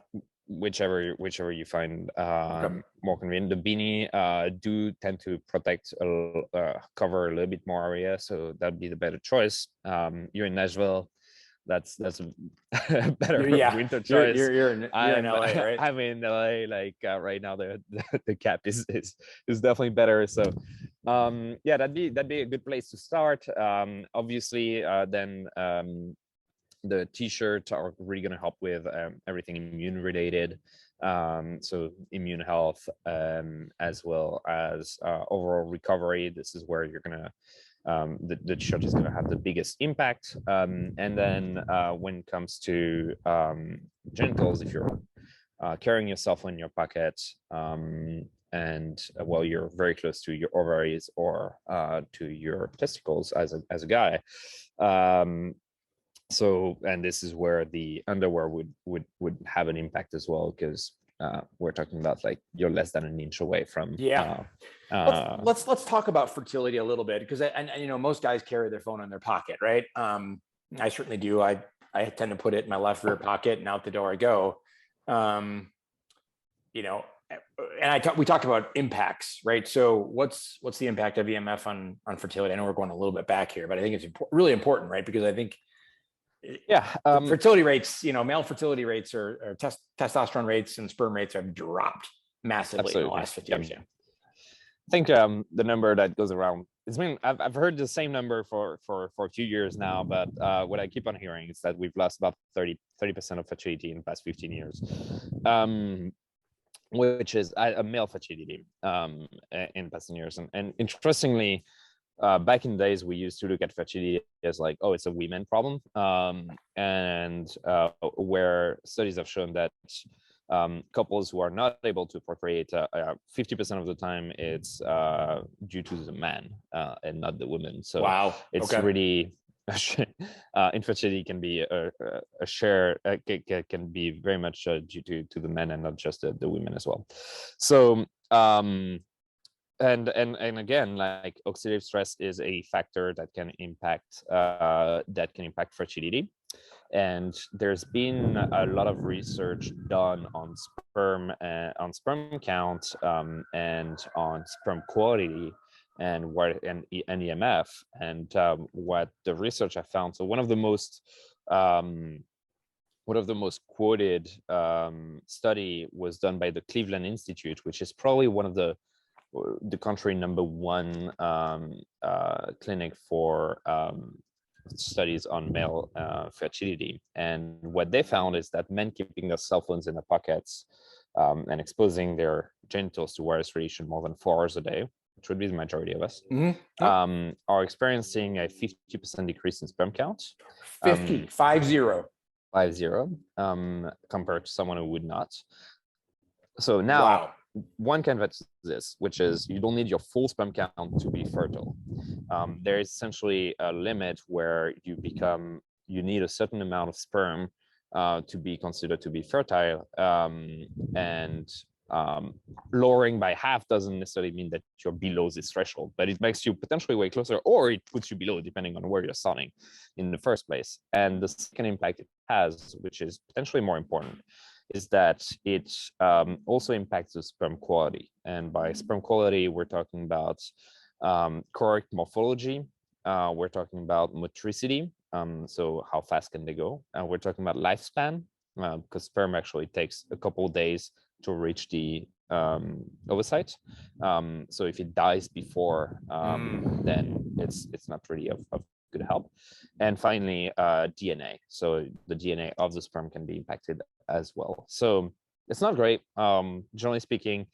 Whichever you find more convenient. The beanie do tend to protect, cover a little bit more area, so that'd be the better choice. You're in Nashville, that's a better winter choice. You're in LA, right? I'm in LA. Like, right now, the cap is definitely better. So yeah, that'd be a good place to start. Obviously, then the t-shirts are really going to help with everything immune related, so immune health, as well as overall recovery. This is where you're going to the t-shirt is going to have the biggest impact. And then when it comes to genitals, if you're carrying your cell phone in your pocket, and while you're very close to your ovaries or to your testicles as a guy, so, and this is where the underwear would have an impact as well, because we're talking about, like, you're less than an inch away from. Let's talk about fertility a little bit, because most guys carry their phone in their pocket, right? I certainly do. I tend to put it in my left rear pocket, and out the door I go. And we talked about impacts, right? So what's the impact of EMF on fertility? I know we're going a little bit back here, but I think it's really important, right? Because I think fertility rates, male fertility rates or testosterone rates and sperm rates have dropped massively in the last 50 years. I think the number that goes around, I've heard the same number for a few years now, but what I keep on hearing is that we've lost about 30% of fertility in the past 15 years, which is a male fertility in the past 10 years. And interestingly, back in the days, we used to look at fertility as like, oh, it's a women problem, and where studies have shown that couples who are not able to procreate, 50% of the time it's due to the man and not the woman. So wow, it's really infertility can be a share, can be very much due to the men and not just the women as well. So and again, like, oxidative stress is a factor that can impact fertility. And there's been a lot of research done on sperm count, and on sperm quality, and EMF. And what the research I found, so one of the most quoted study was done by the Cleveland Institute, which is probably one of the country #1 clinic for studies on male fertility. And what they found is that men keeping their cell phones in their pockets and exposing their genitals to wireless radiation more than 4 hours a day, which would be the majority of us, are experiencing a 50% decrease in sperm count. 50 compared to someone who would not. So now, one can vet this, which is you don't need your full sperm count to be fertile. There is essentially a limit where you need a certain amount of sperm to be considered to be fertile, and lowering by half doesn't necessarily mean that you're below this threshold, but it makes you potentially way closer, or it puts you below, depending on where you're starting in the first place. And the second impact it has, which is potentially more important, is that it also impacts the sperm quality. And by sperm quality, we're talking about correct morphology. We're talking about motricity, so how fast can they go? We're talking about lifespan, because sperm actually takes a couple of days to reach the oocyte. So if it dies before, then it's not really of good help. And finally, DNA. So the DNA of the sperm can be impacted as well. So it's not great. Generally speaking,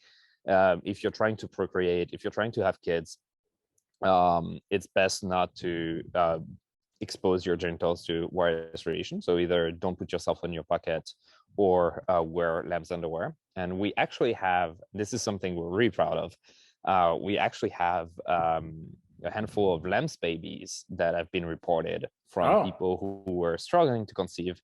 if you're trying to procreate, if you're trying to have kids, it's best not to expose your genitals to wireless radiation. So either don't put yourself in your pocket or wear lamb's underwear. And we actually have, this is something we're really proud of. We actually have a handful of lamb's babies that have been reported from people who were struggling to conceive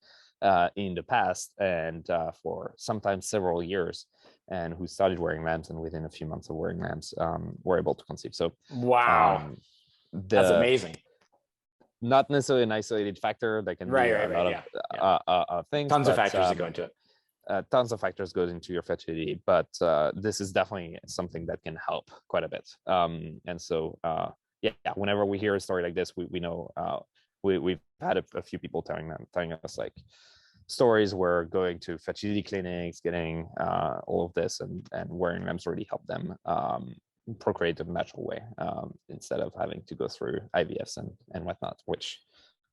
in the past and for sometimes several years, and who started wearing lamps, and within a few months of wearing lamps were able to conceive. So wow, that's amazing. Not necessarily an isolated factor. That can be a lot of things. Tons of factors that go into it. Tons of factors goes into your fertility, but this is definitely something that can help quite a bit. And so, whenever we hear a story like this, we know we've had a few people telling us like stories where going to fertility clinics, getting all of this, and wearing lamps really help them procreate in a natural way, instead of having to go through IVFs and whatnot, which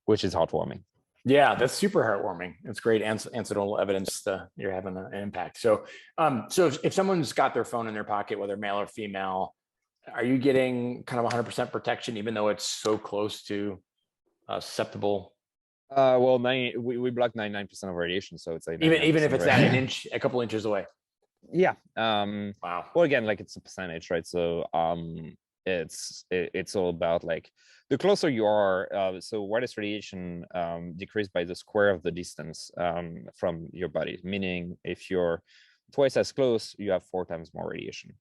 is heartwarming. Yeah, that's super heartwarming. It's great anecdotal evidence that you're having an impact. So, if someone's got their phone in their pocket, whether male or female, are you getting kind of 100% protection, even though it's so close to susceptible? Well, we block 99% of radiation, so it's like even if it's that a couple inches away. Yeah. Wow. Well, again, like it's a percentage, right? So it's all about like the closer you are. So wireless radiation decreased by the square of the distance from your body. Meaning, if you're twice as close, you have 4 times more radiation,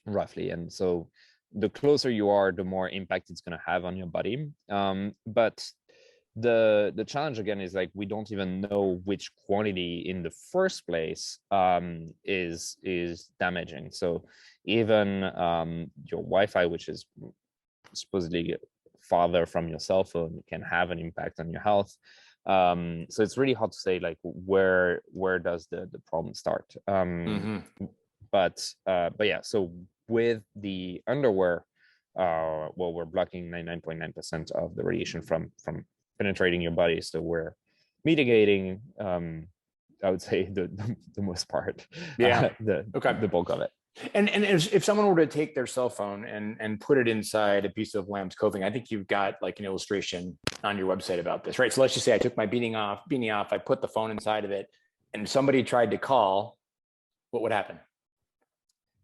roughly. And so the closer you are, the more impact it's going to have on your body. But the challenge again is like we don't even know which quantity in the first place is damaging. So even your Wi-Fi, which is supposedly farther from your cell phone, can have an impact on your health. So it's really hard to say like where does the problem start. But yeah, so with the underwear, well, we're blocking 99.9% of the radiation from penetrating your body, so we're mitigating, I would say, the most part, the bulk of it. And if someone were to take their cell phone and put it inside a piece of lamb's clothing, I think you've got like an illustration on your website about this, right? So let's just say I took my beanie off, I put the phone inside of it, and somebody tried to call, what would happen?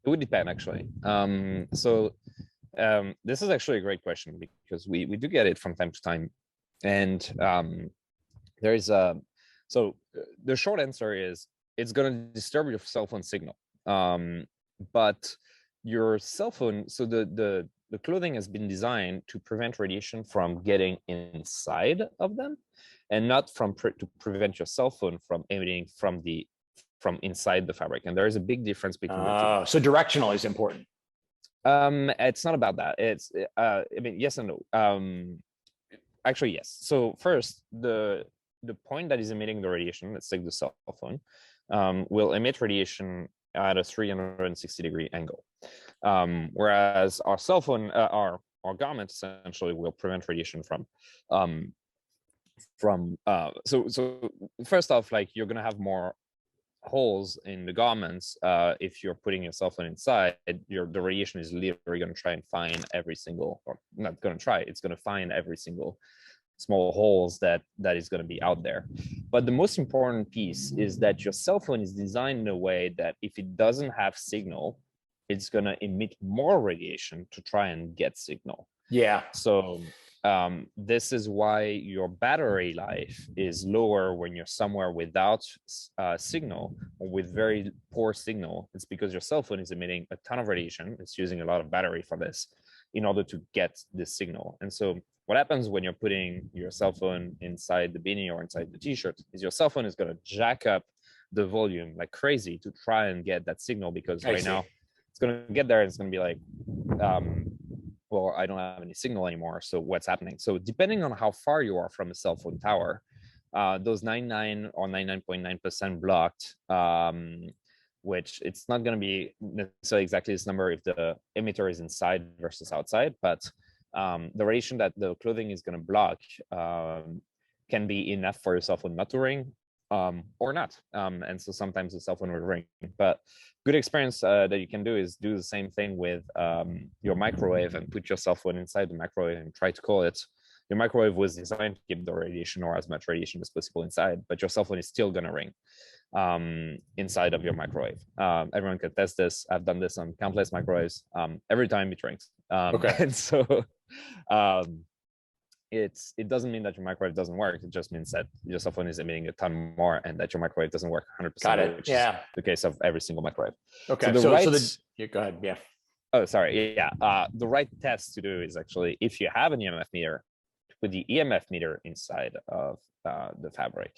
It would depend, actually. This is actually a great question, because we do get it from time to time. And there's so the short answer is it's going to disturb your cell phone signal. But your cell phone, so the clothing has been designed to prevent radiation from getting inside of them, and not to prevent your cell phone from emitting from inside the fabric. And there is a big difference between the two. So directional is important. It's not about that. It's I mean, yes and no. Actually, yes. So first, the point that is emitting the radiation, let's take the cell phone, will emit radiation at a 360-degree angle, whereas our cell phone, our garment essentially will prevent radiation from. So first off, like you're gonna have more holes in the garments if you're putting your cell phone inside. The radiation is literally going to try and find every single, or not going to try, it's going to find every single small holes that is going to be out there. But the most important piece is that your cell phone is designed in a way that if it doesn't have signal, it's going to emit more radiation to try and get signal. Yeah. So this is why your battery life is lower when you're somewhere without signal, or with very poor signal. It's because your cell phone is emitting a ton of radiation. It's using a lot of battery for this. in order to get this signal. And so what happens when you're putting your cell phone inside the beanie or inside the t-shirt is your cell phone is going to jack up the volume like crazy to try and get that signal, because right now it's going to get there and it's going to be like, well, I don't have any signal anymore. So what's happening? So depending on how far you are from a cell phone tower, those 99 or 99.9% blocked, which it's not going to be necessarily exactly this number if the emitter is inside versus outside, but the radiation that the clothing is going to block can be enough for your cell phone not to ring, or not. And so sometimes the cell phone will ring. But good experience that you can do is do the same thing with your microwave and put your cell phone inside the microwave and try to cool it. Your microwave was designed to keep the radiation or as much radiation as possible inside, but your cell phone is still going to ring inside of your microwave. Everyone can test this. I've done this on countless microwaves. Every time it rings. And so it doesn't mean that your microwave doesn't work. It just means that your cell phone is emitting a ton more and that your microwave doesn't work 100%. Got it. Which is the case of every single microwave. Okay. So go ahead. Yeah. Oh, sorry. Yeah. The right test to do is actually, if you have an EMF meter, to put the EMF meter inside of the fabric,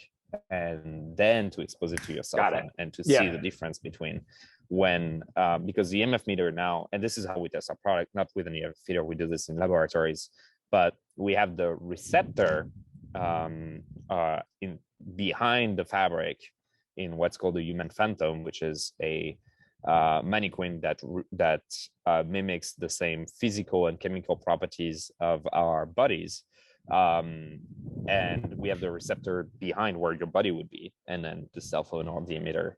and then to expose it to your cell phone and to see the difference between when, because the EMF meter now, and this is how we test our product, not with an EMF meter, we do this in laboratories, but we have the receptor in behind the fabric in what's called a human phantom, which is a mannequin that mimics the same physical and chemical properties of our bodies. And we have the receptor behind where your body would be, and then the cell phone or the emitter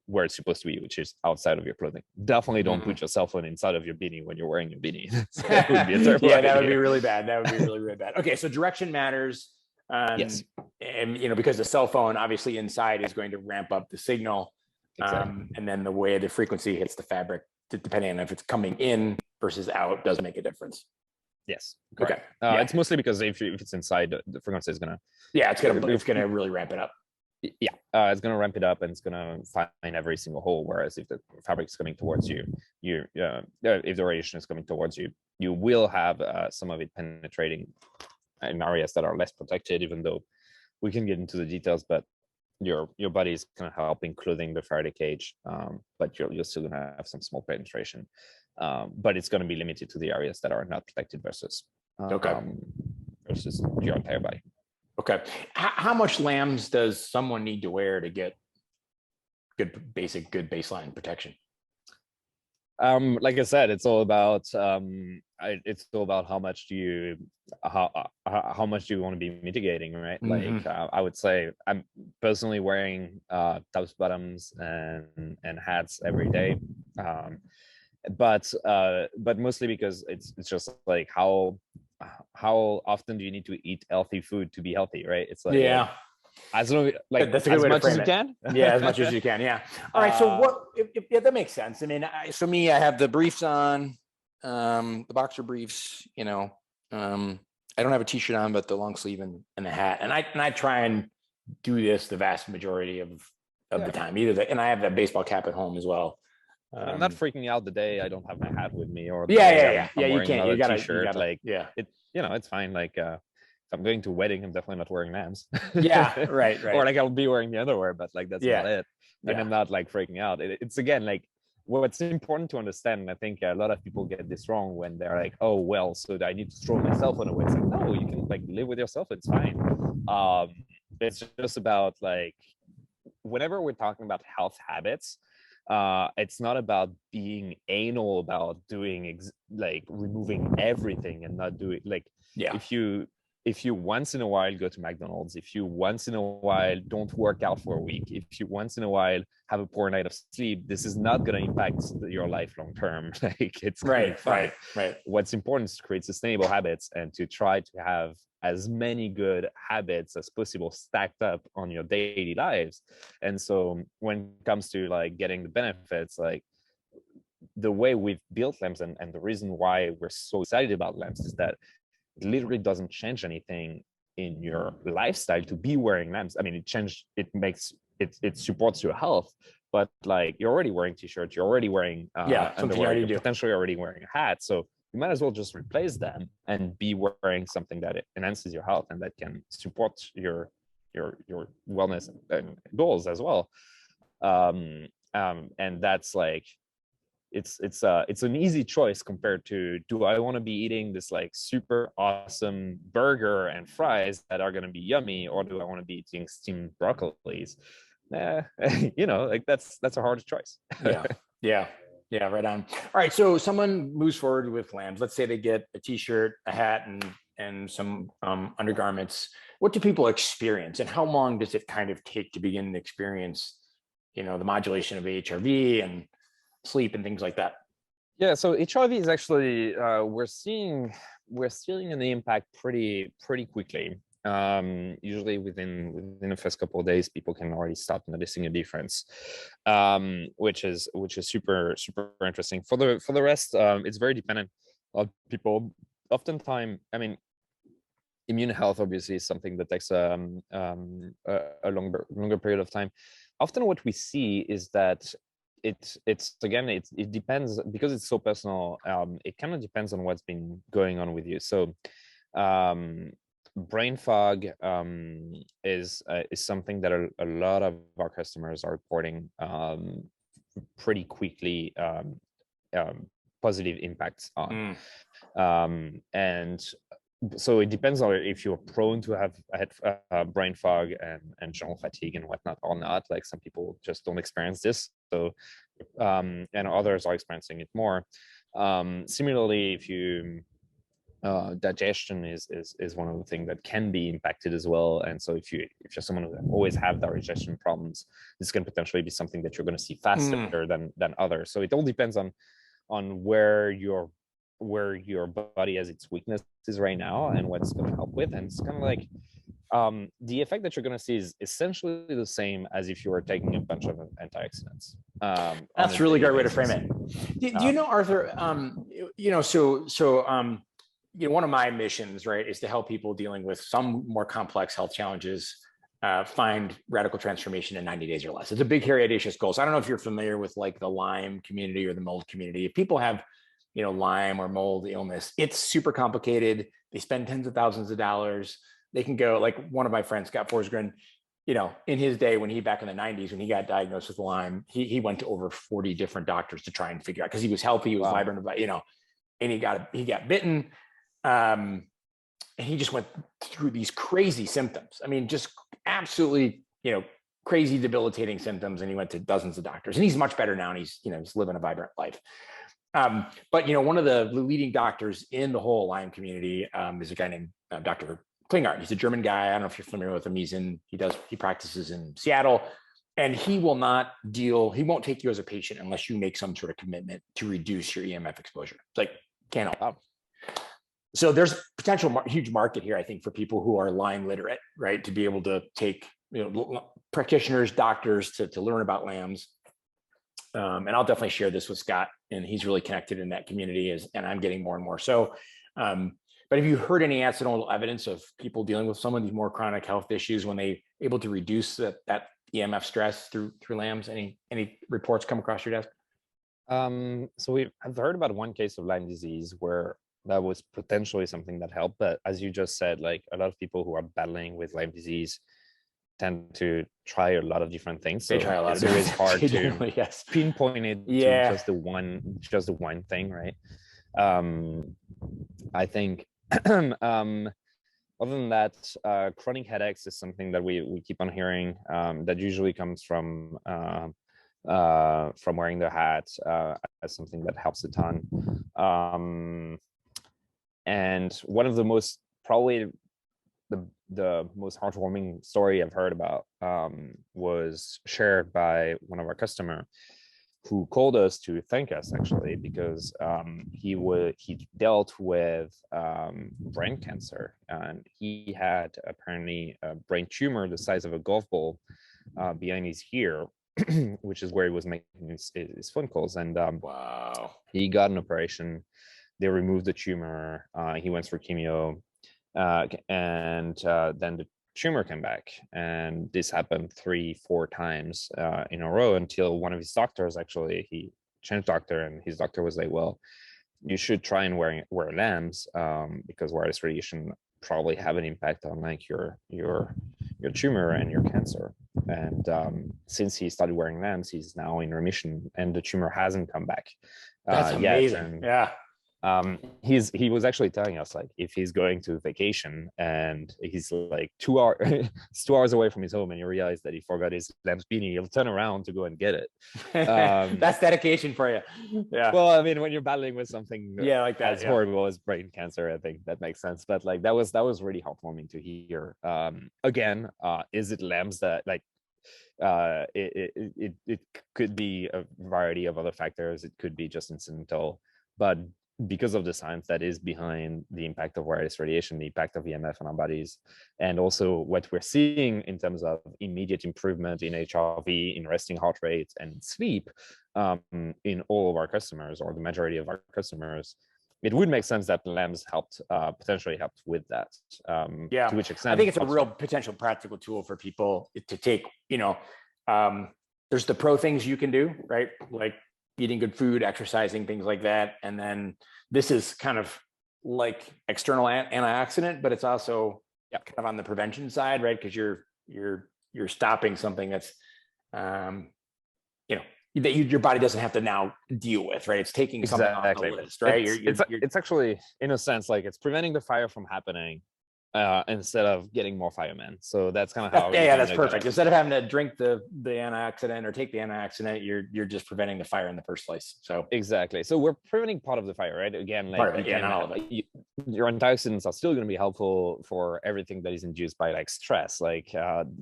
where it's supposed to be, which is outside of your clothing. Definitely don't put your cell phone inside of your beanie when you're wearing your beanie. That would be a terrible idea. That would be really bad. That would be really, really bad. Okay, so direction matters. Yes. And because the cell phone obviously inside is going to ramp up the signal. Exactly. And then the way the frequency hits the fabric, depending on if it's coming in versus out, does make a difference. Yes. Okay. It's mostly because if it's inside, the frequency is gonna. Yeah, it's gonna really ramp it up. Yeah, it's gonna ramp it up and it's gonna find every single hole. Whereas if the fabric is coming towards you, if the radiation is coming towards you, you will have some of it penetrating in areas that are less protected. Even though we can get into the details, but your body is gonna help in clothing the Faraday cage, but you're still gonna have some small penetration. But it's going to be limited to the areas that are not protected versus your entire body. Okay. How much lambs does someone need to wear to get good baseline protection? Like I said, it's all about how much do you how much do you want to be mitigating, right? Like I would say I'm personally wearing tops, bottoms, and hats every day. But mostly because it's just like how often do you need to eat healthy food to be healthy, right? It's like as long that's a good way to frame it. As much as you can. All right. So what? That makes sense. I mean, I have the briefs on, the boxer briefs. I don't have a t-shirt on, but the long sleeve and the hat, and I try and do this the vast majority of the time. And I have that baseball cap at home as well. I'm not freaking out the day I don't have my hat with me, or you can't. You gotta t-shirt. It's fine. Like if I'm going to a wedding, I'm definitely not wearing lambs. Right. Or like I'll be wearing the underwear, but like that's not it. And I'm not like freaking out. It's again like what's important to understand. And I think a lot of people get this wrong when they're like, oh well, so I need to throw my cell phone away. It's like, no, you can like live with yourself. It's fine. It's just about like whenever we're talking about health habits. It's not about being anal about doing like removing everything and not doing like if you once in a while go to McDonald's, if you once in a while don't work out for a week, if you once in a while have a poor night of sleep, this is not going to impact your life long term. Like it's right. What's important is to create sustainable habits and to try to have as many good habits as possible stacked up on your daily lives. And so when it comes to like getting the benefits, like the way we've built lamps and the reason why we're so excited about lamps is that it literally doesn't change anything in your lifestyle to be wearing lamps. I mean, it supports your health, but like you're already wearing t-shirts, you're already wearing Yeah, something you underwear, already you're do. potentially already wearing a hat. So you might as well just replace them and be wearing something that enhances your health and that can support your wellness and goals as well. And that's like it's an easy choice compared to, do I want to be eating this like super awesome burger and fries that are going to be yummy, or do I want to be eating steamed broccolis? Like that's a hard choice. Yeah, yeah, yeah, right on. All right, so someone moves forward with lambs. Let's say they get a t-shirt, a hat, and some undergarments. What do people experience, and how long does it kind of take to begin to experience, the modulation of HRV and sleep and things like that? Yeah, so HRV is actually we're seeing an impact pretty quickly. Usually within the first couple of days, people can already start noticing a difference, which is super interesting. For the rest, it's very dependent on people. Oftentimes, I mean, immune health obviously is something that takes a longer period of time. Often, what we see is that it depends, because it's so personal. It kind of depends on what's been going on with you. So brain fog is something that a lot of our customers are reporting pretty quickly positive impacts on. And so it depends on if you're prone to have brain fog and general fatigue and whatnot or not. Like some people just don't experience this, so and others are experiencing it more. Similarly, if you digestion is one of the things that can be impacted as well. And so if you're someone who always have digestion problems, this can potentially be something that you're going to see faster than others. So it all depends on where your body has its weaknesses right now and what's going to help with. And it's kind of like the effect that you're going to see is essentially the same as if you were taking a bunch of antioxidants. That's a really great way to frame it. Do you know, Arthur? One of my missions, right, is to help people dealing with some more complex health challenges find radical transformation in 90 days or less. It's a big, hairy, audacious goal. So I don't know if you're familiar with like the Lyme community or the mold community. If people have, Lyme or mold illness, it's super complicated. They spend tens of thousands of dollars. They can go, like one of my friends, Scott Forsgren, in his day when back in the 90s, when he got diagnosed with Lyme, he went to over 40 different doctors to try and figure out, because he was healthy, he was vibrant, and he got bitten. And he just went through these crazy symptoms. I mean, just absolutely, crazy, debilitating symptoms. And he went to dozens of doctors, and he's much better now. And he's living a vibrant life. But one of the leading doctors in the whole Lyme community is a guy named Dr. Klinghardt. He's a German guy. I don't know if you're familiar with him. He practices in Seattle, and he won't take you as a patient unless you make some sort of commitment to reduce your EMF exposure. It's like, can't help. So there's potential huge market here, I think, for people who are Lyme literate, right? To be able to take, practitioners, doctors to learn about LAMs. And I'll definitely share this with Scott, and he's really connected in that community, and I'm getting more and more. So, but have you heard any anecdotal evidence of people dealing with some of these more chronic health issues when they able to reduce that EMF stress through LAMs? Any reports come across your desk? So I've heard about one case of Lyme disease where that was potentially something that helped. But as you just said, like a lot of people who are battling with Lyme disease tend to try a lot of different things. So it's always hard to pinpoint it to just the one thing, right? I think other than that, chronic headaches is something that we keep on hearing, that usually comes from wearing the hat, as something that helps a ton. And one of the most, probably the most heartwarming story I've heard about was shared by one of our customers, who called us to thank us, actually, because he dealt with brain cancer, and he had apparently a brain tumor the size of a golf ball behind his ear, which is where he was making his phone calls. And wow, he got an operation. They removed the tumor. He went through chemo, and then tumor came back. And this happened 3-4 times in a row until one of his doctors, actually, he changed doctor, and his doctor was like, well, you should try and wear lamps, because wireless radiation probably have an impact on like your tumor and your cancer. And since he started wearing lamps, he's now in remission, and the tumor hasn't come back That's yet. amazing. And Yeah. he was actually telling us, like, if he's going to vacation and he's like 2 hours it's 2 hours away from his home, and you realize that he forgot his lamps beanie, he'll turn around to go and get it. That's dedication for you. Yeah. Well, I mean, when you're battling with something Like that, as horrible as brain cancer, I think that makes sense. But like that was really heartwarming to hear. Again, is it lamps that like it could be a variety of other factors. It could be just incidental, but because of the science that is behind the impact of wireless radiation, the impact of EMF on our bodies, and also what we're seeing in terms of immediate improvement in HRV, in resting heart rate, and sleep in all of our customers, or the majority of our customers, it would make sense that lamps potentially helped with that. Yeah. To which extent? I think it's a real potential practical tool for people to take, there's the pro things you can do, right? Like eating good food, exercising, things like that. And then this is kind of like external antioxidant, but it's also kind of on the prevention side, right? Because you're stopping something that's, that your body doesn't have to now deal with, right? It's taking something off the list, right? It's actually, in a sense, like it's preventing the fire from happening instead of getting more firemen. So that's kind of how. That's perfect. Instead of having to drink the antioxidant or take the antioxidant, you're just preventing the fire in the first place. So exactly. So we're preventing part of the fire, right? Again, like part of it, not all of it. Your antioxidants are still going to be helpful for everything that is induced by like stress, like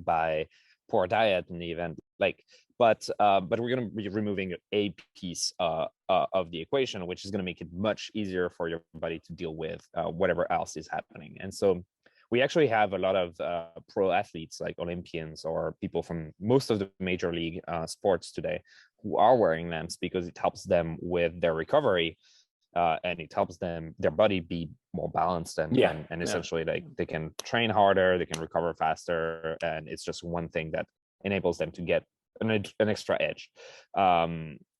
by poor diet in the event, like. But we're going to be removing a piece of the equation, which is going to make it much easier for your body to deal with whatever else is happening. And so we actually have a lot of pro athletes, like Olympians or people from most of the major league sports today, who are wearing lamps because it helps them with their recovery, and it helps their body be more balanced and essentially like they can train harder, they can recover faster, and it's just one thing that enables them to get an extra edge.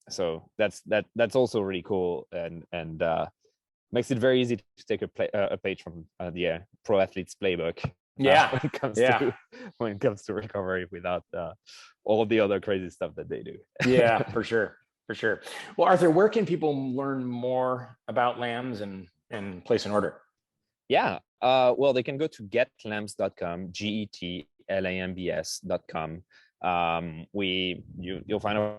So that's also really cool, and makes it very easy to take a page from the pro athlete's playbook. When it comes to recovery without all the other crazy stuff that they do. For sure. Well, Arthur, where can people learn more about lambs and place an order? Well, they can go to getlambs.com, getlambs.com. You'll find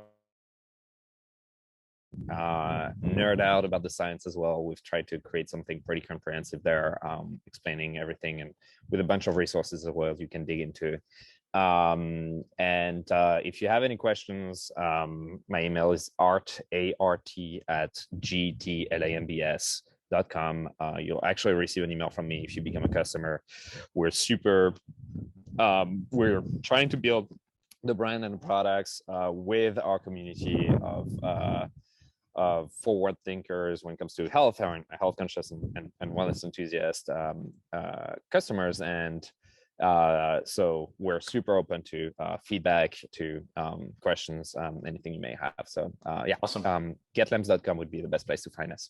nerd out about the science as well. We've tried to create something pretty comprehensive there, explaining everything, and with a bunch of resources as well you can dig into. And if you have any questions, my email is art@getlambs.com. You'll actually receive an email from me if you become a customer. We're trying to build the brand and the products with our community of forward thinkers when it comes to health conscious and wellness enthusiast customers. And so we're super open to feedback, to questions, anything you may have. So awesome. Getlambs.com would be the best place to find us.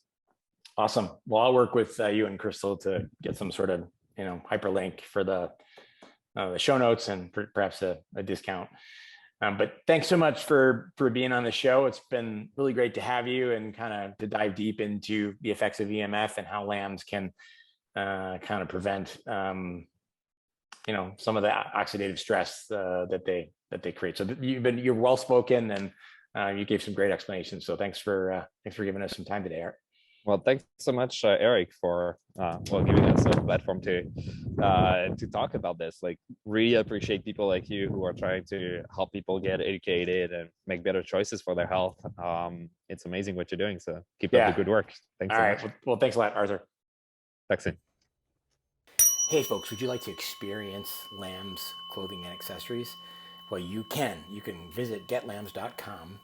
Awesome. Well, I'll work with you and Crystal to get some sort of hyperlink for the show notes and perhaps a discount. But thanks so much for being on the show. It's been really great to have you and kind of to dive deep into the effects of EMF and how lambs can kind of prevent some of the oxidative stress that they create. So you're well spoken, and you gave some great explanations. So thanks for giving us some time today, Art. Well, thanks so much, Eric, for giving us a platform to talk about this. Like, really appreciate people like you who are trying to help people get educated and make better choices for their health. It's amazing what you're doing. So keep up the good work. Thanks so much. Well, thanks a lot, Arthur. Thanks. Hey, folks, would you like to experience lambs, clothing, and accessories? Well, you can. You can visit getlambs.com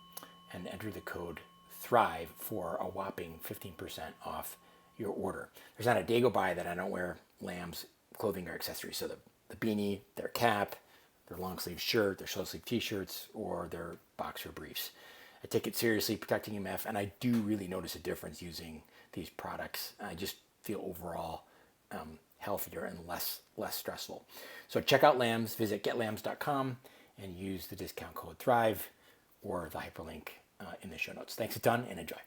and enter the code Thrive for a whopping 15% off your order. There's not a day go by that I don't wear lambs, clothing, or accessories. So the the beanie, their cap, their long sleeve shirt, their short sleeve t-shirts, or their boxer briefs. I take it seriously, protecting EMF, and I do really notice a difference using these products. I just feel overall healthier and less stressful. So check out Lambs, visit getlambs.com and use the discount code THRIVE or the hyperlink in the show notes. Thanks a ton and enjoy.